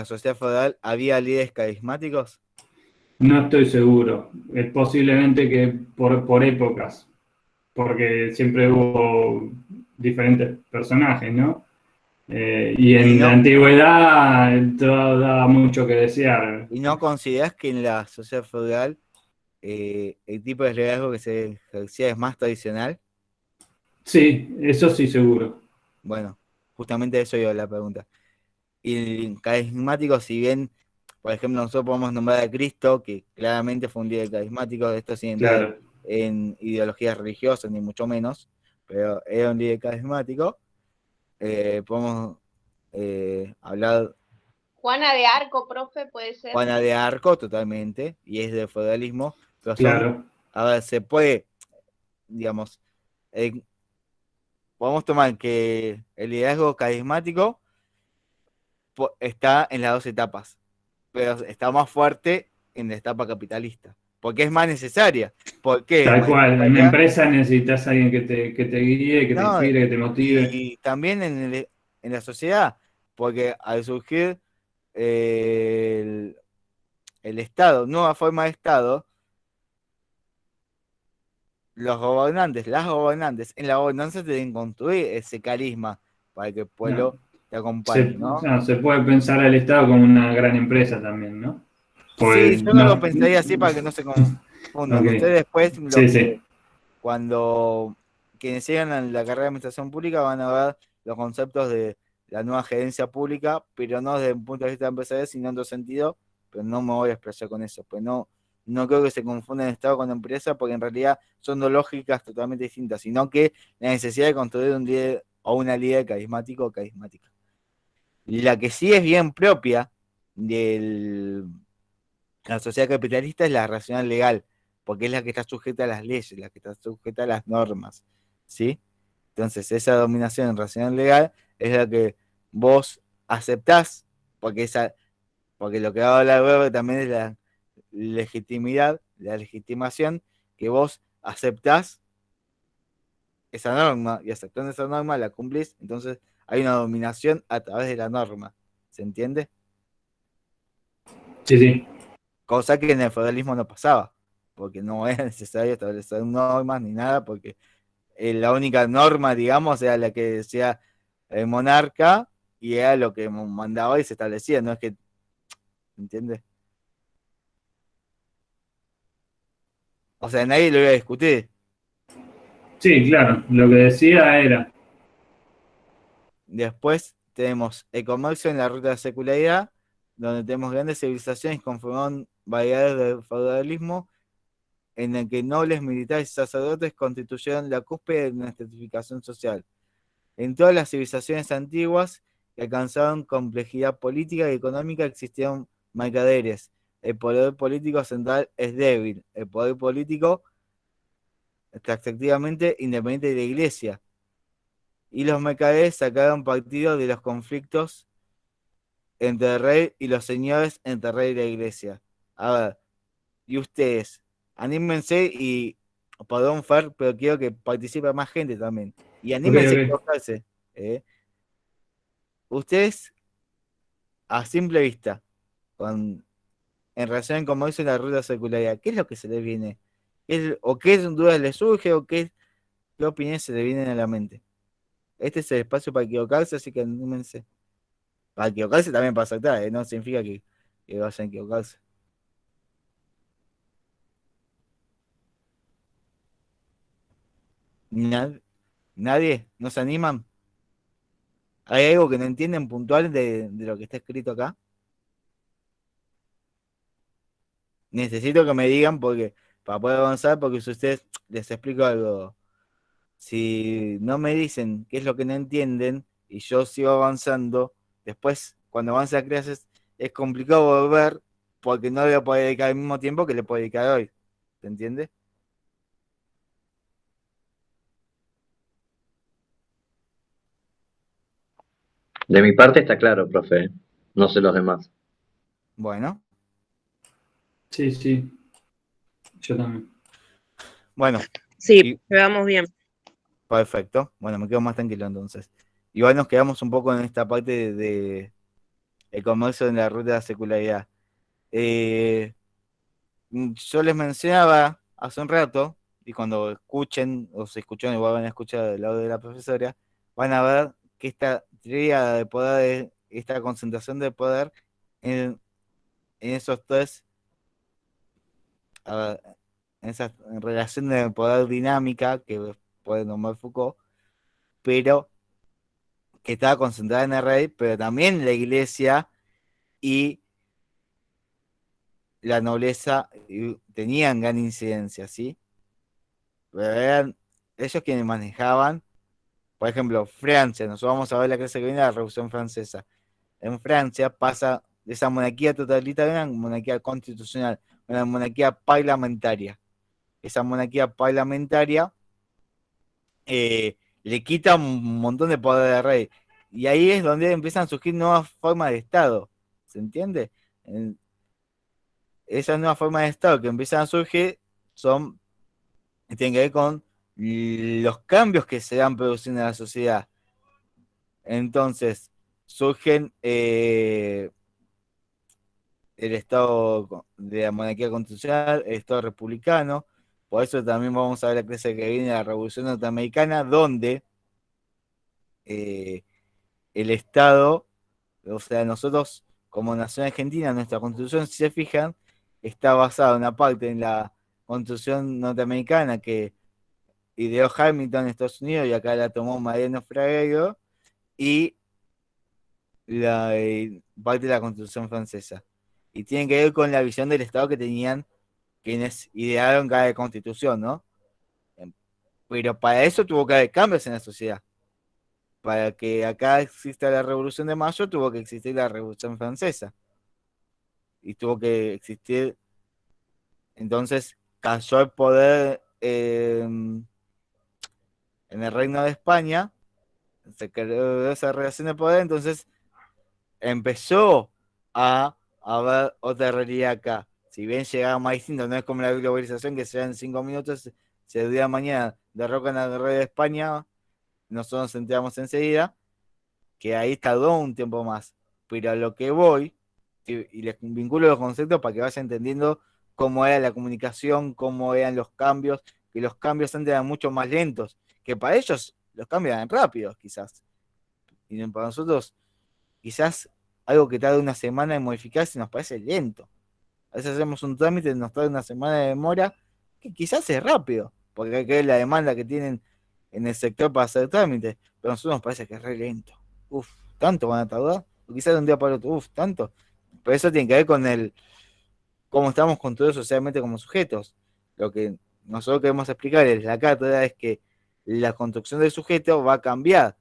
sociedad feudal había líderes carismáticos? No estoy seguro. Es posiblemente que por épocas, porque siempre hubo diferentes personajes, ¿no? Y Y en la no, antigüedad todo daba mucho que desear. y no consideras que en la sociedad feudal el tipo de liderazgo que se ejercía es más tradicional. Sí, eso sí, seguro. Bueno, justamente eso iba la pregunta. Y el carismático, si bien, por ejemplo, nosotros podemos nombrar a Cristo, que claramente fue un líder carismático, esto sin entrar Claro. en ideologías religiosas, ni mucho menos, pero era un líder carismático. Podemos hablar Juana de Arco, profe, puede ser. Juana de Arco totalmente, y es del feudalismo, pero son, Claro. a ver, se puede, digamos, eh, podemos tomar que el liderazgo carismático está en las dos etapas, pero está más fuerte en la etapa capitalista, porque es más necesaria. ¿Por qué es Tal más cual. En una necesaria? empresa necesitas a alguien que te guíe, que te No, inspire, que te motive. y también en la sociedad, porque al surgir el, el Estado, nueva forma de Estado, los gobernantes, las gobernantes, en la gobernanza deben construir ese carisma para que el No, pueblo te acompañe, ¿no? se puede pensar al Estado como una gran empresa también, ¿no? Sí, Pues yo no lo no. pensaría así para que no se confundan. Ok. Ustedes después, Sí, sí. cuando quienes sigan en la carrera de administración pública van a ver los conceptos de la nueva gerencia pública, pero no desde un punto de vista empresarial, sino en otro sentido, pero no me voy a expresar con eso, pues no creo que se confundan Estado con empresa, porque en realidad son dos lógicas totalmente distintas, sino que la necesidad de construir un líder o una líder carismático o carismática. La que sí es bien propia de la sociedad capitalista es la racional legal, porque es la que está sujeta a las leyes, la que está sujeta a las normas, ¿sí? Entonces, esa dominación racional legal es la que vos aceptás, porque, porque lo que va a hablar luego también es la legitimidad, la legitimación, que vos aceptás esa norma, y aceptando esa norma la cumplís, entonces hay una dominación a través de la norma, ¿se entiende? Sí, sí. Cosa que en el feudalismo no pasaba, porque no era necesario establecer normas ni nada, porque la única norma, digamos, era la que decía el monarca y era lo que mandaba y se establecía, no es que, ¿entiendes? O sea, nadie lo iba a discutir. Sí, claro. Lo que decía era. Después tenemos el comercio en la ruta de la secularidad, donde tenemos grandes civilizaciones conformaron variedades del feudalismo, en el que nobles, militares y sacerdotes constituyeron la cúspide de una estratificación social. En todas las civilizaciones antiguas que alcanzaron complejidad política y económica existieron mercaderes. El poder político central es débil. El poder político está efectivamente independiente de la iglesia. Y los mercaderes sacaron partido de los conflictos entre el rey y los señores, entre el rey y la iglesia. A ver, y ustedes, anímense y, perdón, Fer, pero quiero que participe más gente también. Y Ok, anímense a ok. equivocarse. ¿Eh? Ustedes, a simple vista, con, en relación con cómo dice la ruta de secularidad, ¿qué es lo que se les viene? ¿O qué dudas les surge o qué opiniones se les vienen a la mente? Este es el espacio para equivocarse, así que anímense. Para equivocarse también para acertar, ¿eh? No significa que vayan a equivocarse. Nad- ¿Nadie? ¿No se animan? ¿Hay algo que no entienden puntual de lo que está escrito acá? Necesito que me digan porque para poder avanzar, porque si ustedes les explico algo, si no me dicen qué es lo que no entienden y yo sigo avanzando, después cuando avance a clases es complicado volver porque no le voy a poder dedicar al mismo tiempo que le puedo dedicar hoy. ¿Se entiende? De mi parte está claro, profe. No sé los demás. Bueno, Sí, sí. Yo también. bueno, Sí, y llevamos bien. perfecto. Bueno, me quedo más tranquilo entonces. Igual nos quedamos un poco en esta parte de el comercio en la ruta de la secularidad. Eh, yo les mencionaba hace un rato, y cuando escuchen o se escuchan y vuelvan a escuchar el audio de la profesora, van a ver que esta tríada de poder, esta concentración de poder en esos tres, en esa relación de poder dinámica que puede nombrar Foucault, pero que estaba concentrada en el rey, pero también la iglesia y la nobleza tenían gran incidencia, ¿sí? Pero eran ellos quienes manejaban, por ejemplo, Francia, nosotros vamos a ver la clase que viene de la Revolución Francesa. En Francia pasa de esa monarquía totalitaria a una monarquía constitucional, una monarquía parlamentaria. Esa monarquía parlamentaria le quita un montón de poder al rey. Y ahí es donde empiezan a surgir nuevas formas de Estado. ¿Se entiende? Esas nuevas formas de Estado que empiezan a surgir tienen que ver con los cambios que se van produciendo en la sociedad. Entonces, surgen el Estado de la monarquía constitucional, el Estado republicano. Por eso también vamos a ver la clase que viene de la Revolución Norteamericana, donde el Estado, o sea, nosotros como nación argentina, nuestra constitución, si se fijan, está basada en una parte en la constitución norteamericana que ideó Hamilton en Estados Unidos y acá la tomó Mariano Fragueiro, y la parte de la constitución francesa. Y tiene que ver con la visión del Estado que tenían quienes idearon cada constitución, ¿no? Pero para eso tuvo que haber cambios en la sociedad. Para que acá exista la Revolución de Mayo, tuvo que existir la Revolución Francesa. Y tuvo que existir, entonces cayó el poder en el Reino de España, se creó esa relación de poder, entonces empezó a haber otra realidad acá. Si bien llegaba más distinto, no es como la globalización que se da en 5 minutos, si el día de mañana derrocan al rey de España, nosotros nos enteramos enseguida, que ahí tardó un tiempo más. Pero a lo que voy, y les vinculo los conceptos para que vayan entendiendo cómo era la comunicación, cómo eran los cambios, que los cambios antes eran mucho más lentos, que para ellos los cambios eran rápidos, quizás. Y para nosotros, quizás algo que tarda una semana en modificarse nos parece lento. A veces hacemos un trámite y nos tarda una semana de demora, que quizás es rápido, porque hay que ver la demanda que tienen en el sector para hacer trámites, pero a nosotros nos parece que es re lento. Uf, ¿tanto van a tardar? O quizás de un día para otro, tanto. Pero eso tiene que ver con cómo estamos construidos socialmente como sujetos. Lo que nosotros queremos explicar en la cátedra es que la construcción del sujeto va a cambiar.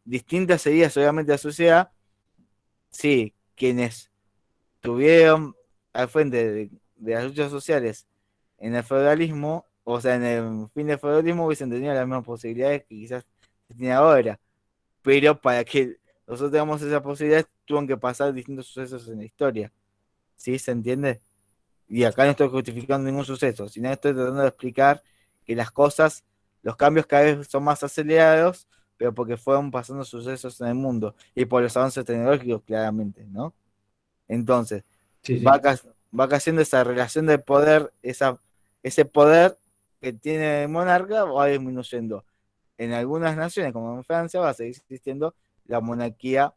Distintas sería solamente la sociedad, sí, quienes tuvieron al frente de las luchas sociales en el feudalismo, o sea, en el fin del feudalismo hubiesen tenido las mismas posibilidades que quizás se tiene ahora. Pero para que nosotros tengamos esas posibilidades, tuvieron que pasar distintos sucesos en la historia. ¿Sí? ¿Se entiende? Y acá no estoy justificando ningún suceso, sino estoy tratando de explicar que las cosas, los cambios cada vez son más acelerados, pero porque fueron pasando sucesos en el mundo y por los avances tecnológicos, claramente, ¿no? Entonces, Sí, sí. va cayendo esa relación de poder, ese poder que tiene el monarca va disminuyendo. En algunas naciones, como en Francia, va a seguir existiendo la monarquía,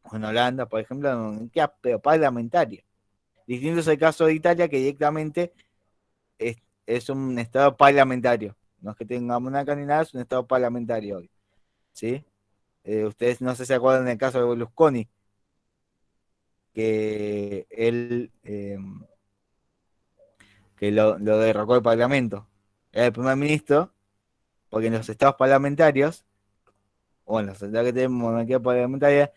o en Holanda, por ejemplo, la monarquía pero parlamentaria. Distinto es el caso de Italia, que directamente es un estado parlamentario. No es que tenga monarca ni nada, es un estado parlamentario hoy. ¿Sí? Ustedes no sé si se acuerdan del caso de Berlusconi, que él que lo derrocó el Parlamento. Era el primer ministro, porque en los estados parlamentarios, o en los estados que tienen monarquía parlamentaria,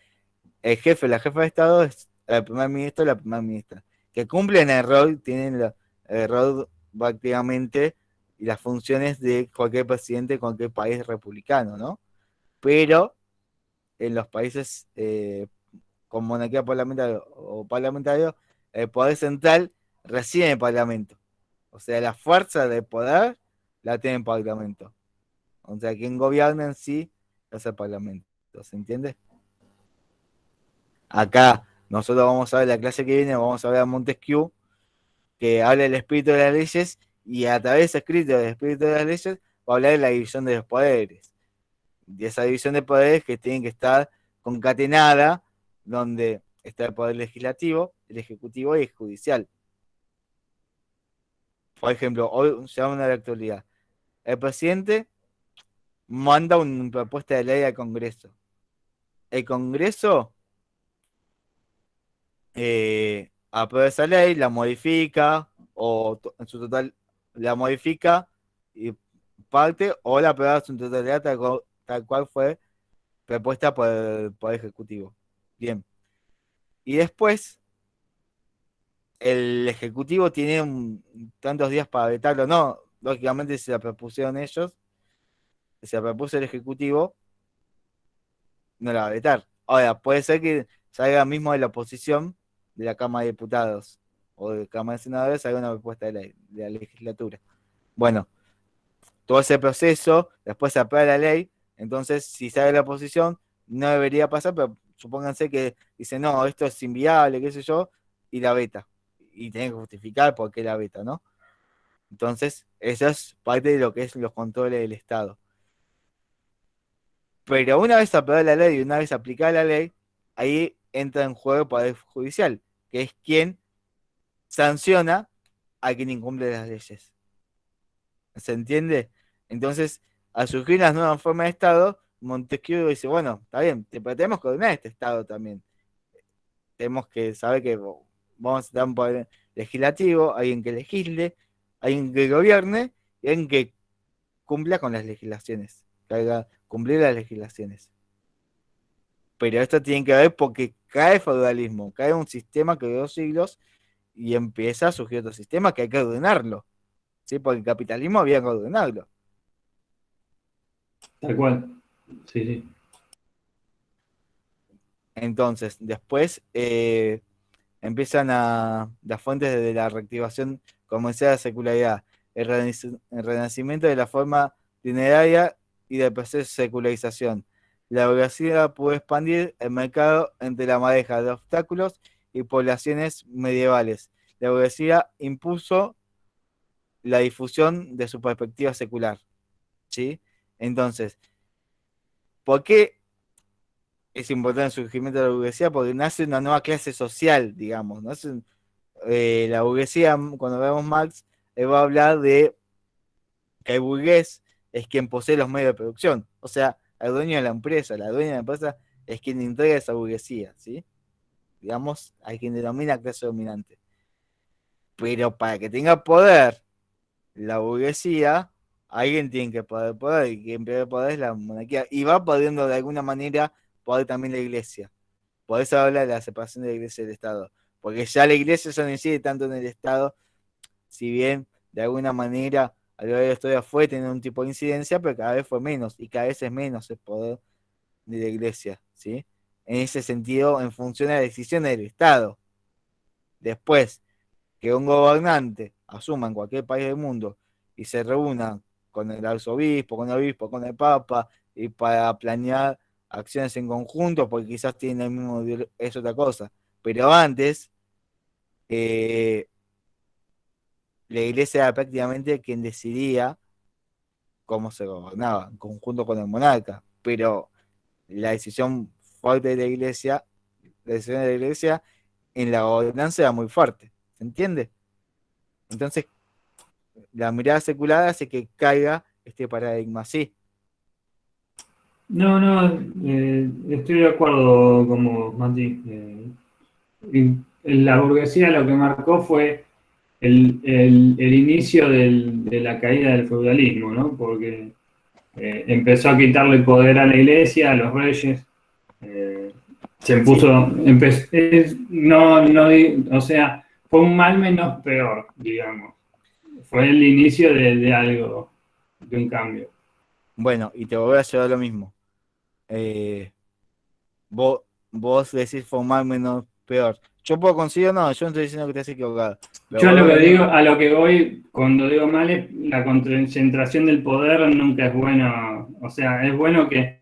el jefe, la jefa de Estado es el primer ministro y la primera ministra, que cumplen el rol, tienen el rol prácticamente y las funciones de cualquier presidente de cualquier país republicano, ¿no? Pero en los países con monarquía parlamentaria o parlamentario, el poder central reside en el Parlamento. O sea, la fuerza de poder la tiene el Parlamento. O sea, quien gobierna en sí es el Parlamento. ¿Se entiende? Acá nosotros vamos a ver la clase que viene, vamos a ver a Montesquieu, que habla del espíritu de las leyes y a través de ese escrito del espíritu de las leyes va a hablar de la división de los poderes. de esa división de poderes que tienen que estar concatenada, donde está el poder legislativo, el ejecutivo y el judicial. Por ejemplo, hoy se llama una actualidad. El presidente manda una propuesta de ley al Congreso. El Congreso aprueba esa ley, la modifica, o en su total la modifica y parte, o la aprueba en su totalidad tal cual fue propuesta por el Poder Ejecutivo. Bien. Y después, el Ejecutivo tiene tantos días para vetarlo, no, lógicamente se la propusieron ellos, se la propuso el Ejecutivo, no la va a vetar. Ahora, puede ser que salga mismo de la oposición de la Cámara de Diputados o de la Cámara de Senadores, salga una propuesta de la legislatura. Bueno, todo ese proceso, después se aprueba la ley, entonces si sale de la oposición, no debería pasar, pero supónganse que dice, no, esto es inviable, qué sé yo, y la veta. Y tiene que justificar por qué la veta, ¿no? Entonces, eso es parte de lo que es los controles del Estado. Pero una vez aprobada la ley y una vez aplicada la ley, ahí entra en juego el Poder Judicial, que es quien sanciona a quien incumple las leyes. ¿Se entiende? Entonces, al surgir las nuevas formas de Estado, Montesquieu dice, bueno, está bien, pero tenemos que ordenar este Estado también. Tenemos que saber que vamos a tener un poder legislativo, alguien que legisle, alguien que gobierne y alguien que cumpla con las legislaciones, que haga cumplir las legislaciones. Pero esto tiene que ver porque cae el feudalismo, cae un sistema que duró siglos y empieza a surgir otro sistema que hay que ordenarlo, ¿sí? Porque el capitalismo había que ordenarlo. Tal cual. Sí, sí. Entonces, después empiezan las fuentes de la reactivación comercial de la secularidad, el renacimiento de la forma dineraria y del proceso de secularización. La burguesía pudo expandir el mercado entre la madeja de obstáculos y poblaciones medievales. La burguesía impuso la difusión de su perspectiva secular, ¿sí? Entonces, ¿por qué es importante el surgimiento de la burguesía? Porque nace una nueva clase social, digamos, ¿no? La burguesía, cuando vemos Marx, va a hablar de que el burgués es quien posee los medios de producción, o sea, el dueño de la empresa, la dueña de la empresa es quien entrega esa burguesía, ¿sí? Digamos, hay quien denomina clase dominante. Pero para que tenga poder la burguesía, alguien tiene que poder, y quien pierde poder es la monarquía, y va pudiendo de alguna manera poder también la iglesia. Por eso habla de la separación de la iglesia y del Estado, porque ya la iglesia ya no incide tanto en el Estado, si bien de alguna manera a lo largo de la historia fue teniendo un tipo de incidencia, pero cada vez fue menos, y cada vez es menos el poder de la iglesia, ¿sí? En ese sentido, en función de las decisiones del Estado. Después, que un gobernante asuma en cualquier país del mundo y se reúna con el arzobispo, con el obispo, con el papa, y para planear acciones en conjunto, porque quizás tienen el mismo, es otra cosa. Pero antes, la iglesia era prácticamente quien decidía cómo se gobernaba, en conjunto con el monarca. Pero la decisión fuerte de la decisión de la iglesia en la gobernanza era muy fuerte. ¿Se entiende? Entonces, la mirada secular hace que caiga este paradigma así. No, estoy de acuerdo con vos, Mati. La burguesía lo que marcó fue el inicio de la caída del feudalismo, ¿no? Porque empezó a quitarle poder a la iglesia, a los reyes. Se impuso, o sea, fue un mal menos peor, digamos. Fue el inicio de algo, de un cambio. Bueno, y te voy a llevar lo mismo. Vos decís fue un mal menos peor. Yo puedo conseguir, no, yo no estoy diciendo que estés equivocado. Yo a lo que voy, cuando digo mal, es la concentración del poder nunca es bueno. O sea, es bueno que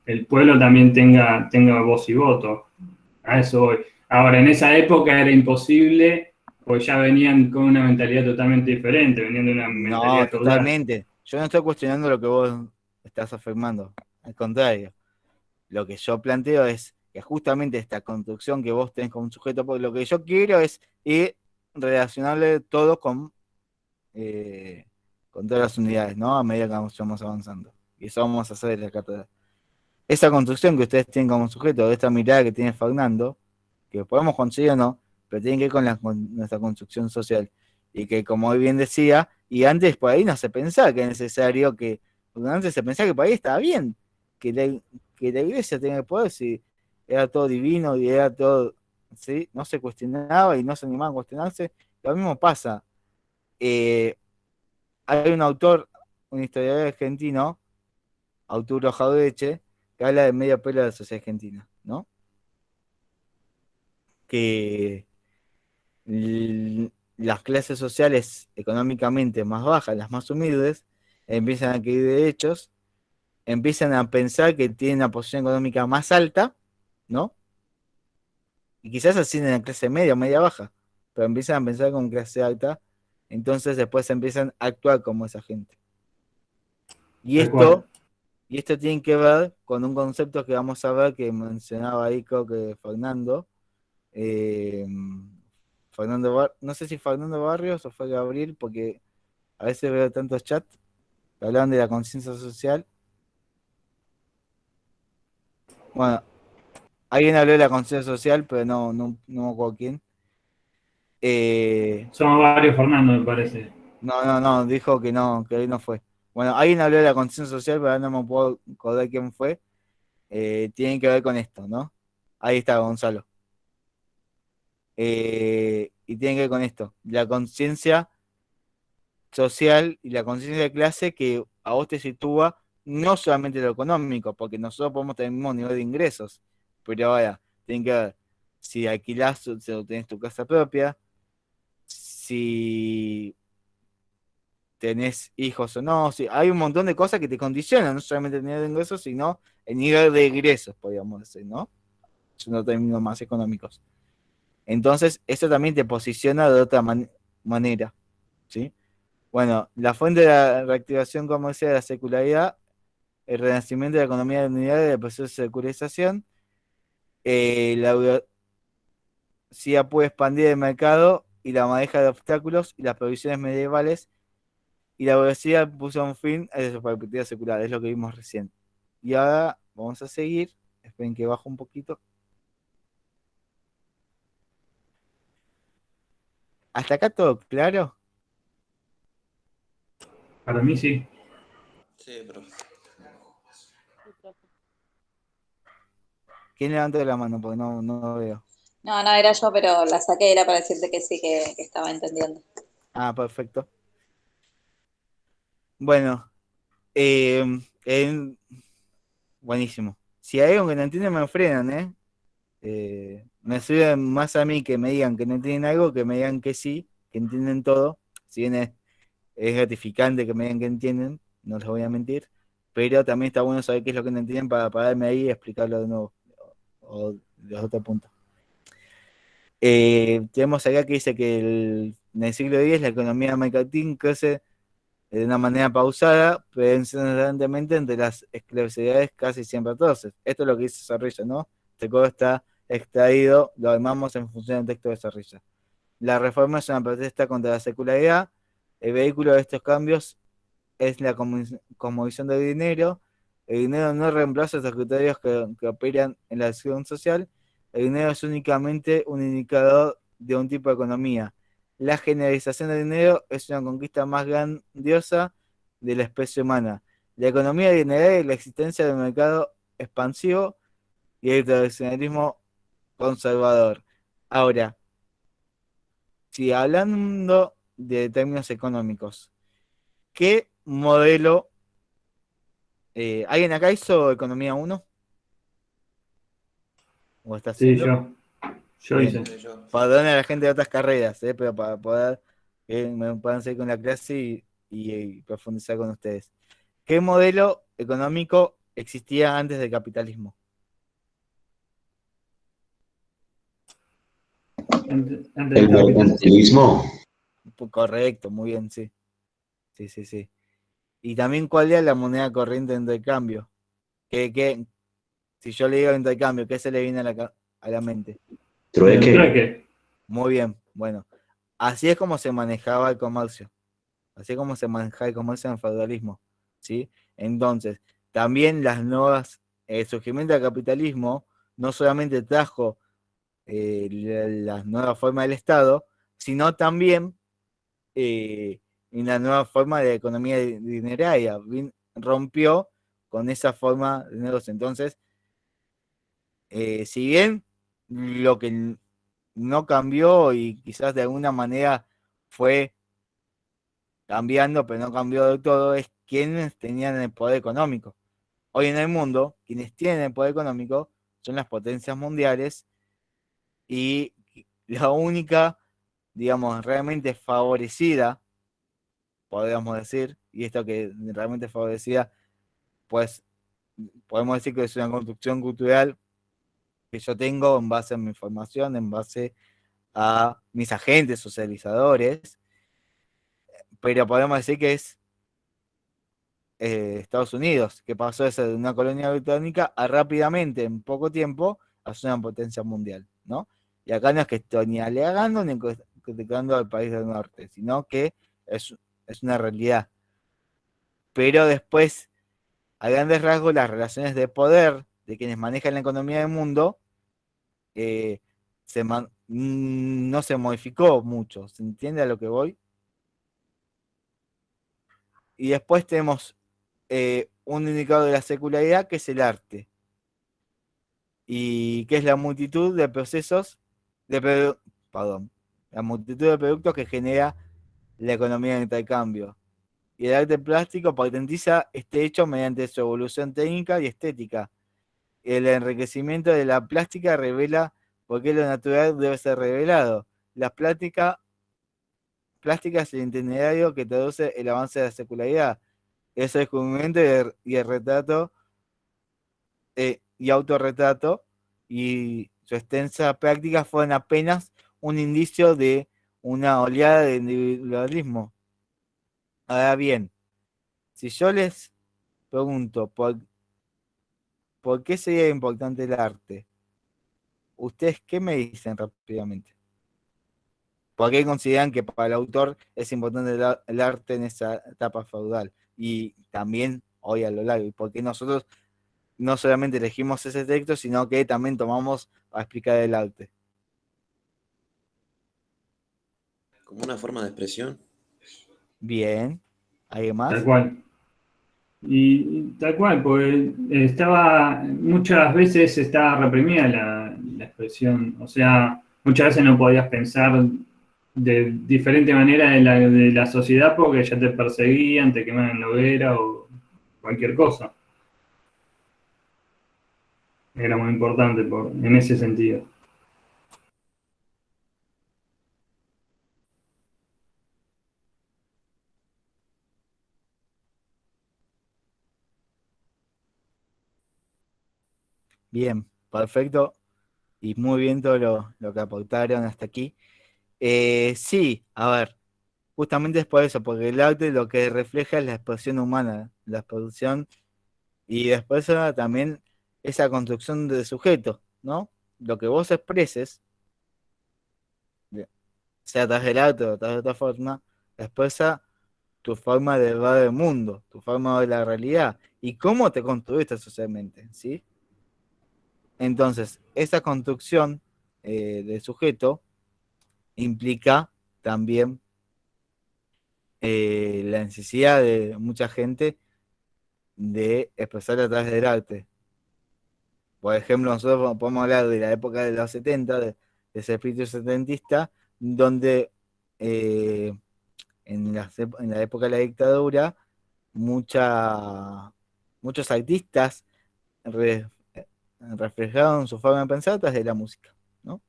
el pueblo también tenga voz y voto. A eso voy. Ahora, en esa época era imposible, pues ya venían con una mentalidad totalmente diferente, venían de una mentalidad No, totalmente. Yo no estoy cuestionando lo que vos estás afirmando. Al contrario, lo que yo planteo es que justamente esta construcción que vos tenés como un sujeto, porque lo que yo quiero es ir relacionarle todo con todas las unidades, ¿no? A medida que vamos avanzando. Y eso vamos a hacer en la cátedra. Esa construcción que ustedes tienen como sujeto, de esta mirada que tiene Fernando, que podemos conseguir o no, pero tiene que ver con nuestra construcción social. Y que, como hoy bien decía, y antes por ahí no se pensaba que es necesario que, porque antes se pensaba que por ahí estaba bien, que la iglesia tenía el poder, si era todo divino y era todo, ¿sí? No se cuestionaba y no se animaba a cuestionarse. Lo mismo pasa. Hay un autor, un historiador argentino, Arturo Jaureche, que habla de medio pelo de la sociedad argentina, ¿no? Que las clases sociales económicamente más bajas, las más humildes, empiezan a adquirir derechos, empiezan a pensar que tienen una posición económica más alta, ¿no? Y quizás así en la clase media o media baja, pero empiezan a pensar como clase alta, entonces después empiezan a actuar como esa gente. Y esto tiene que ver con un concepto que vamos a ver que mencionaba ahí, creo que Fernando. No sé si Fernando Barrios o fue Gabriel, porque a veces veo tantos chats que hablan de la conciencia social. Bueno, alguien habló de la conciencia social, pero no me acuerdo quién. Somos varios Fernando, me parece. No, dijo que hoy no fue. Bueno, alguien habló de la conciencia social, pero no me puedo acordar quién fue. Tiene que ver con esto, ¿no? Ahí está Gonzalo. Y tiene que ver con esto, la conciencia social y la conciencia de clase que a vos te sitúa no solamente lo económico, porque nosotros podemos tener el mismo nivel de ingresos, pero ahora tiene que ver si alquilás o si tenés tu casa propia, si tenés hijos o no, si, hay un montón de cosas que te condicionan, no solamente el nivel de ingresos, sino el nivel de egresos, podríamos decir, ¿no? Son términos más económicos. Entonces, eso también te posiciona de otra manera, ¿sí? Bueno, la fuente de la reactivación comercial de la secularidad, el renacimiento de la economía de unidad y el proceso de secularización, la burguesía puede expandir el mercado y la maneja de obstáculos y las provisiones medievales, y la burguesía puso un fin a su perspectiva secular, es lo que vimos recién. Y ahora vamos a seguir, esperen que bajo un poquito. ¿Hasta acá todo claro? Para mí sí. Sí, profe. ¿Quién levantó la mano? Porque no lo veo. No, no era yo, pero la saqué, era para decirte que sí, que estaba entendiendo. Ah, perfecto. Bueno, eh, buenísimo. Si hay algo que no entienden, me frenan, ¿eh? Me sirve más a mí que me digan que no entienden algo, que me digan que sí, que entienden todo. Si bien es gratificante que me digan que entienden, no les voy a mentir, pero también está bueno saber qué es lo que no entienden para pararme ahí y explicarlo de nuevo, o de otro punto. Tenemos acá que dice que en el siglo X la economía mercantil crece de una manera pausada, predominantemente entre las esclavicidades casi siempre atroces. Esto es lo que dice Zorrilla, ¿no? Este código está extraído, lo armamos en función del texto de Zorrilla. La reforma es una protesta contra la secularidad. El vehículo de estos cambios es la cosmovisión del dinero. El dinero no reemplaza los criterios que operan en la acción social. El dinero es únicamente un indicador de un tipo de economía. La generalización del dinero es una conquista más grandiosa de la especie humana. La economía dineraria y la existencia del mercado expansivo y el tradicionalismo conservador. Ahora, si hablando de términos económicos, ¿qué modelo? ¿Alguien acá hizo Economía 1? ¿O está Sí, haciendo? yo Bien. hice. Perdón a la gente de otras carreras, pero para poder que me puedan seguir con la clase y profundizar con ustedes. ¿Qué modelo económico existía antes del capitalismo? Antes El del capitalismo. mercantilismo. Correcto, muy bien, sí. Sí. Y también cuál era la moneda corriente de intercambio. Si yo le digo intercambio, ¿qué se le viene a la mente? Trueque. Trueque. Muy bien, bueno. Así es como se manejaba el comercio. Así es como se manejaba el comercio en el feudalismo. ¿Sí? Entonces, también el surgimiento del capitalismo no solamente trajo las nuevas formas del Estado, sino también en la nueva forma de economía dineraria. Rompió con esa forma de negocio. Entonces, si bien lo que no cambió y quizás de alguna manera fue cambiando, pero no cambió de todo, es quienes tenían el poder económico. Hoy en el mundo, quienes tienen el poder económico son las potencias mundiales y la única, digamos, realmente favorecida, podríamos decir, y esto que realmente favorecida, pues podemos decir que es una construcción cultural que yo tengo en base a mi información, en base a mis agentes socializadores, pero podemos decir que es Estados Unidos, que pasó de ser una colonia británica a rápidamente, en poco tiempo, a ser una potencia mundial, ¿no? Y acá no es que estoy ni alegando ni criticando al país del norte, sino que es una realidad. Pero después, a grandes rasgos, las relaciones de poder de quienes manejan la economía del mundo eh, no se modificó mucho. ¿Se entiende a lo que voy? Y después tenemos un indicador de la secularidad que es el arte. Y que es la multitud de procesos, perdón, la multitud de productos que genera la economía de intercambio. Y el arte plástico patentiza este hecho mediante su evolución técnica y estética. El enriquecimiento de la plástica revela por qué lo natural debe ser revelado. La plástica es el itinerario que traduce el avance de la secularidad. Es el descubrimiento y el retrato y autorretrato y su extensa práctica fueron apenas un indicio de una oleada de individualismo. Ahora bien, si yo les pregunto por qué sería importante el arte, ¿ustedes qué me dicen rápidamente? ¿Por qué consideran que para el autor es importante el arte en esa etapa feudal? Y también hoy a lo largo. ¿Y por qué nosotros no solamente elegimos ese texto, sino que también tomamos a explicar el arte? Como una forma de expresión. Bien. ¿Alguien más? Tal cual. Y tal cual, porque muchas veces estaba reprimida la expresión, o sea, muchas veces no podías pensar de diferente manera de la sociedad porque ya te perseguían, te quemaban en la hoguera o cualquier cosa. Era muy importante en ese sentido. Bien, perfecto. Y muy bien todo lo que aportaron hasta aquí. Sí, a ver, justamente es por eso, porque el arte lo que refleja es la expresión humana, la expresión, y después también esa construcción de sujeto, ¿no? Lo que vos expreses, sea a través del arte o a través de otra forma, expresa tu forma de ver el mundo, tu forma de ver la realidad, y cómo te construiste socialmente, ¿sí? Entonces, esa construcción del sujeto implica también la necesidad de mucha gente de expresar a través del arte. Por ejemplo, nosotros podemos hablar de la época de los 70, de ese espíritu setentista, donde en la época de la dictadura, muchos artistas reflejaron su forma de pensar a través de la música, ¿no?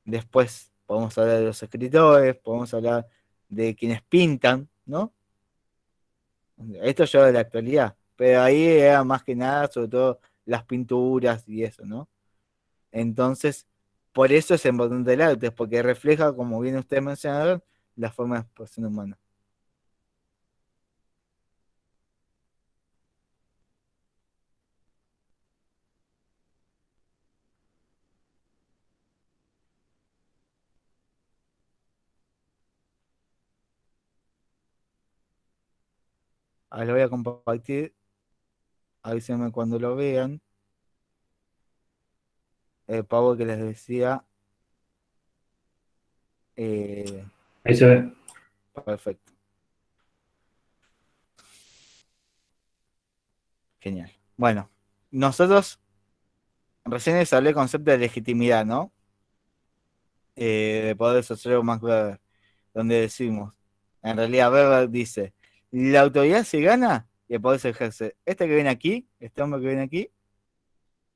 Después podemos hablar de los escritores, podemos hablar de quienes pintan, ¿no? Esto ya de la actualidad, pero ahí era más que nada, sobre todo, las pinturas y eso, ¿no? Entonces, por eso es importante el arte, porque refleja, como bien ustedes mencionaron, la forma de expresión humana. Ahora lo voy a compartir. Avísenme cuando lo vean. El pavo que les decía. Ahí se ve. Perfecto. Genial. Bueno, nosotros recién les hablé del concepto de legitimidad, ¿no? De poder social más Weber, donde decimos, en realidad Weber dice, la autoridad se gana y el poder se ejerce. Este que viene aquí, este hombre que viene aquí,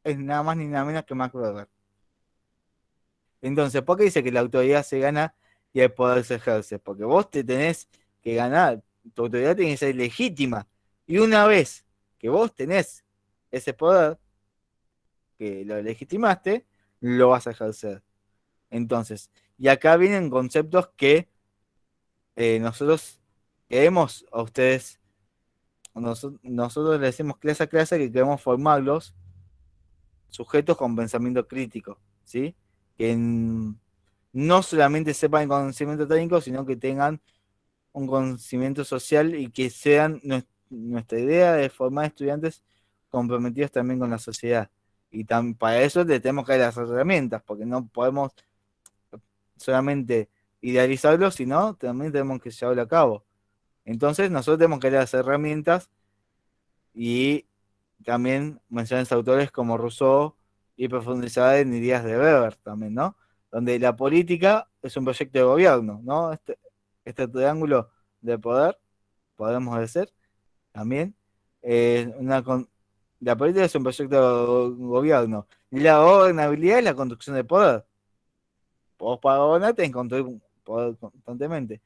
es nada más ni nada menos que Max Weber. Entonces, ¿por qué dice que la autoridad se gana y el poder se ejerce? Porque vos te tenés que ganar, tu autoridad tiene que ser legítima. Y una vez que vos tenés ese poder, que lo legitimaste, lo vas a ejercer. Entonces, y acá vienen conceptos que nosotros queremos a ustedes, nosotros le decimos clase a clase que queremos formarlos sujetos con pensamiento crítico, ¿sí? No solamente sepan el conocimiento técnico, sino que tengan un conocimiento social y que sean nuestra idea de formar estudiantes comprometidos también con la sociedad. Y para eso le tenemos que dar las herramientas, porque no podemos solamente idealizarlo, sino también tenemos que llevarlo a cabo. Entonces nosotros tenemos que dar las herramientas y también mencionar autores como Rousseau y profundizar en ideas de Weber también, ¿no? Donde la política es un proyecto de gobierno, ¿no? Este triángulo de poder, podemos decir, también, la política es un proyecto de gobierno. La gobernabilidad es la construcción de poder. Vos para gobernar tenés que construir poder constantemente.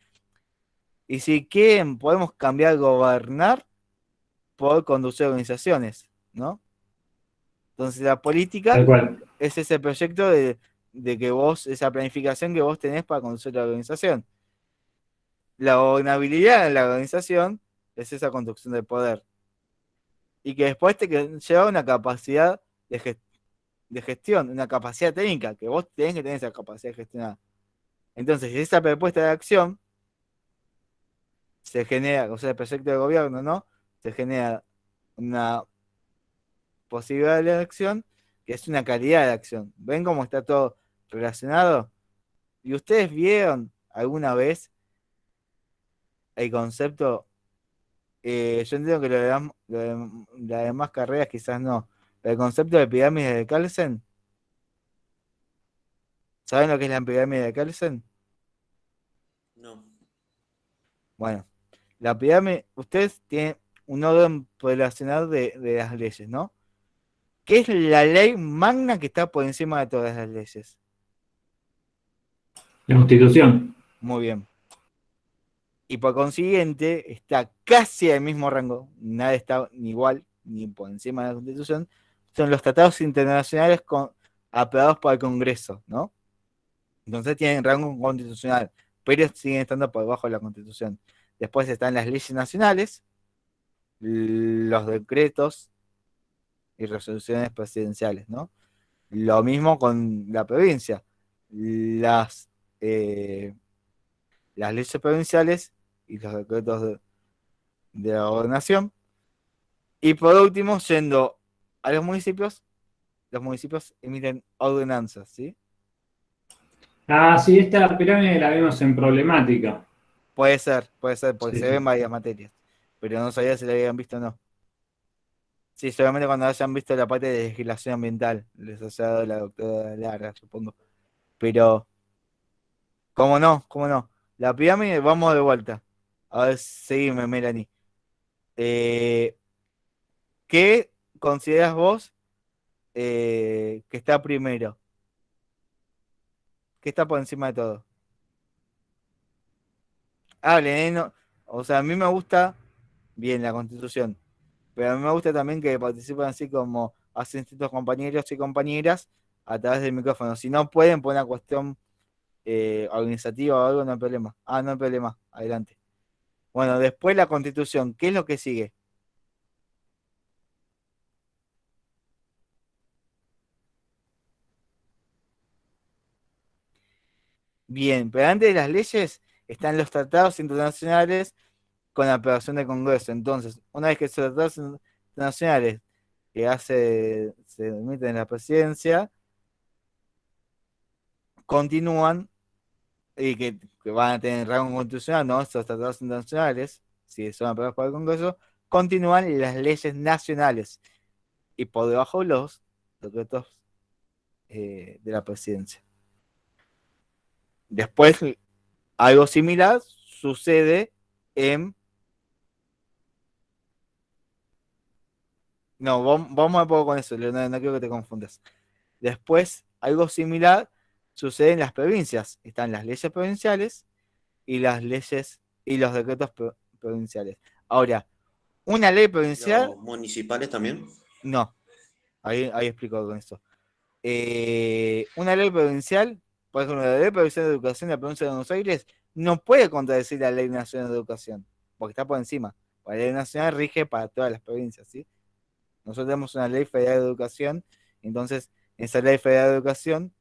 Y si quieren, podemos cambiar gobernar por conducir organizaciones, ¿no? Entonces la política Tal cual. es ese proyecto de que vos, esa planificación que vos tenés para conducir la organización. La gobernabilidad de la organización es esa construcción de poder. Y que después te lleva una capacidad de gestión, una capacidad técnica, que vos tenés que tener esa capacidad de gestionar. Entonces, si esa propuesta de acción se genera, o sea, el proyecto de gobierno, ¿no? Se genera una posibilidad de acción que es una calidad de acción. ¿Ven cómo está todo relacionado? ¿Y ustedes vieron alguna vez el concepto? Yo entiendo que las demás carreras quizás no. Pero el concepto de pirámide de Kelsen, ¿saben lo que es la pirámide de Kelsen? No. Bueno, la pirámide, ustedes tienen un orden poblacional de las leyes, ¿no? ¿Qué es la ley magna que está por encima de todas las leyes? La Constitución. Muy bien. Y por consiguiente está casi al mismo rango, nada está ni igual ni por encima de la Constitución, son los tratados internacionales aprobados por el Congreso, ¿no? Entonces tienen rango constitucional, pero siguen estando por debajo de la Constitución. Después están las leyes nacionales, los decretos y resoluciones presidenciales, ¿no? Lo mismo con la provincia. Las, eh, las leyes provinciales y los decretos de la gobernación. Y por último, yendo a los municipios emiten ordenanzas, ¿sí? Ah, sí, esta pirámide la vimos en problemática. Puede ser, porque Sí, se ven sí. varias materias, pero no sabía si la habían visto o no. Sí, solamente cuando hayan visto la parte de legislación ambiental, les ha dado la doctora Lara, supongo. Pero, ¿cómo no? ¿Cómo no? La pirámide, vamos de vuelta. A ver, seguime, Melanie. Eh, ¿Qué consideras vos que está primero? ¿Qué está por encima de todo? Hablen, ¿eh? O sea, a mí me gusta bien la Constitución, pero a mí me gusta también que participen así como hacen distintos compañeros y compañeras a través del micrófono. Si no pueden por una cuestión organizativa o algo, no hay problema. Ah, no hay problema. Adelante. Bueno, después la Constitución. ¿Qué es lo que sigue? Bien, pero antes de las leyes están los tratados internacionales con la aprobación del Congreso. Entonces, una vez que se tratados internacionales se emiten en la presidencia, continúan y que van a tener rango constitucional, ¿no? Estos tratados internacionales, si son aprobados por el Congreso, continúan las leyes nacionales y por debajo los decretos de la presidencia. Después, algo similar sucede en... No, vamos a poco con eso, Leonardo, no quiero que te confundas. Después, algo similar sucede en las provincias. Están las leyes provinciales y las leyes y los decretos provinciales. Ahora, una ley provincial... ¿Los municipales también? No, ahí explico con esto. Una ley provincial, por ejemplo, la ley provincial de educación de la provincia de Buenos Aires no puede contradecir la ley nacional de educación, porque está por encima. La ley nacional rige para todas las provincias, ¿sí? Nosotros tenemos una ley federal de educación, entonces esa ley federal de educación,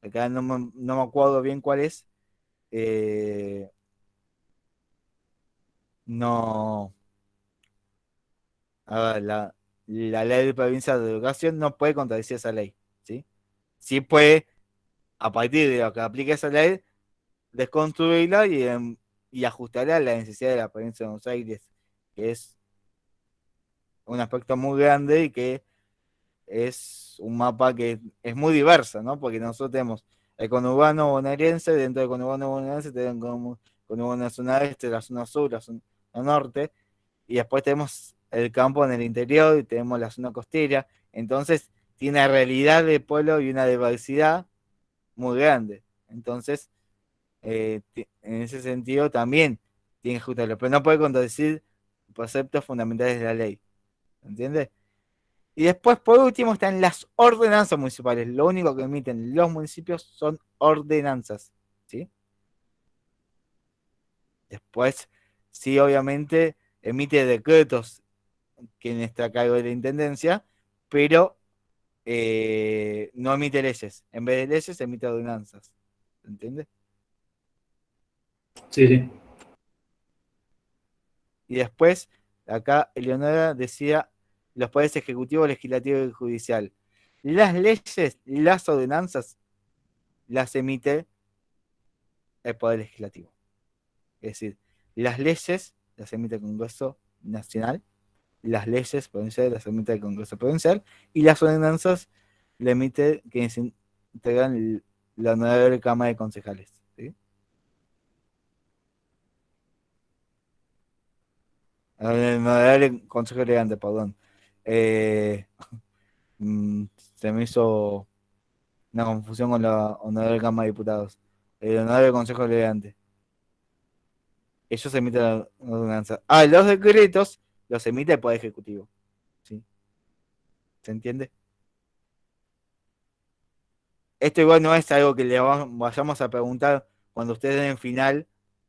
acá no me acuerdo bien cuál es, no, a ver, la ley provincial de educación no puede contradecir esa ley, ¿sí? Sí puede, a partir de lo que aplique esa ley, desconstruirla y ajustarla a la necesidad de la provincia de Buenos Aires, que es un aspecto muy grande y que es un mapa que es muy diverso, ¿no? Porque nosotros tenemos el conurbano bonaerense, dentro del conurbano bonaerense tenemos conurbano zona este, la zona sur, la zona norte, y después tenemos el campo en el interior y tenemos la zona costera, entonces tiene una realidad de pueblo y una diversidad muy grande. Entonces, en ese sentido también tiene que ajustarlo, pero no puede contradecir preceptos fundamentales de la ley, ¿entiendes? Y después, por último, están las ordenanzas municipales. Lo único que emiten los municipios son ordenanzas, ¿sí? Después, sí, obviamente, emite decretos quien está a cargo de la intendencia, pero no emite leyes. En vez de leyes, emite ordenanzas. ¿Entiendes? Sí, sí. Y después, acá Eleonora decía los poderes ejecutivo, legislativo y judicial. Las leyes, las ordenanzas, las emite el Poder Legislativo. Es decir, las leyes las emite el Congreso Nacional, las leyes provinciales las emite el Congreso Provincial y las ordenanzas las emite quienes integran la Honorable Cámara de Concejales. ¿Sí? El Honorable Consejo Elegante, perdón. Se me hizo una confusión con la Honorable Cámara de Diputados. El Honorable Consejo Elegante. Ellos emiten la ordenanza. Los decretos los emite el Poder Ejecutivo. ¿Sí? ¿Se entiende? Esto igual no es algo que le vayamos a preguntar cuando ustedes den final,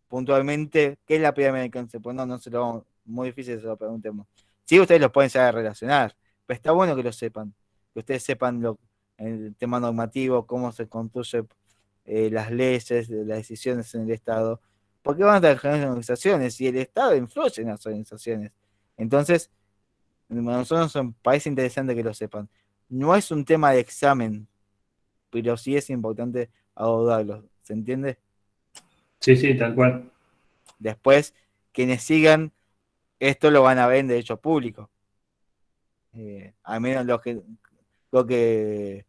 puntualmente, ¿qué es la pirámide del cáncer? Pues no se lo vamos, muy difícil se lo preguntemos. Sí, ustedes lo pueden saber relacionar, pero está bueno que lo sepan, que ustedes sepan el tema normativo, cómo se construyen las leyes, las decisiones en el Estado, porque van a trabajar en organizaciones y el Estado influye en las organizaciones. Entonces, a nosotros nos parece interesante que lo sepan. No es un tema de examen, pero sí es importante abordarlo. ¿Se entiende? Sí, sí, tal cual. Después, quienes sigan esto lo van a ver en derecho público. Al menos lo que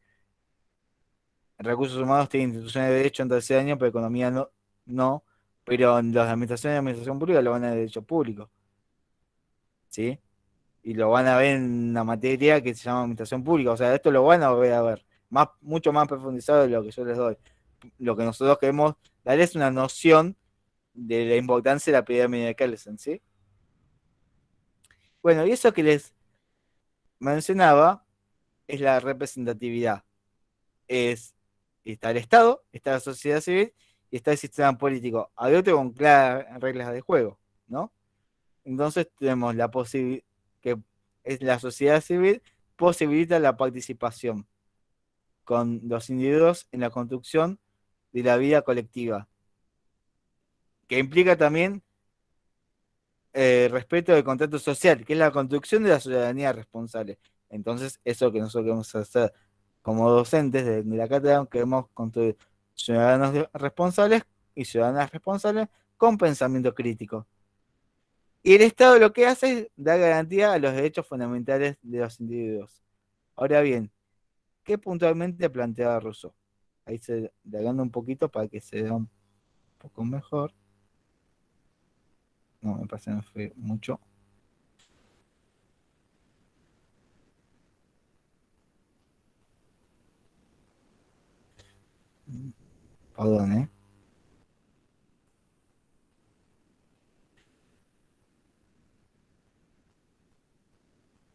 recursos humanos tienen instituciones de derecho en tercer año, pero economía no, pero en las administraciones de administración pública lo van a ver en derecho público. ¿Sí? Y lo van a ver en una materia que se llama administración pública. O sea, esto lo van a volver a ver. Mucho más profundizado de lo que yo les doy. Lo que nosotros queremos dar es una noción de la importancia de la pirámide de Kelsen, ¿sí? Bueno, y eso que les mencionaba es la representatividad. Está el Estado, está la sociedad civil y está el sistema político abierto con claras reglas de juego, ¿no? Entonces tenemos la posibilidad que es la sociedad civil posibilita la participación con los individuos en la construcción de la vida colectiva, que implica también respeto del contrato social, que es la construcción de la ciudadanía responsable. Entonces, eso que nosotros queremos hacer como docentes de la cátedra, queremos construir ciudadanos responsables y ciudadanas responsables con pensamiento crítico. Y el Estado lo que hace es dar garantía a los derechos fundamentales de los individuos. Ahora bien, ¿qué puntualmente planteaba Rousseau? Ahí se diagando un poquito para que se vea un poco mejor. No, me parece que no fue mucho. Perdón, ¿eh?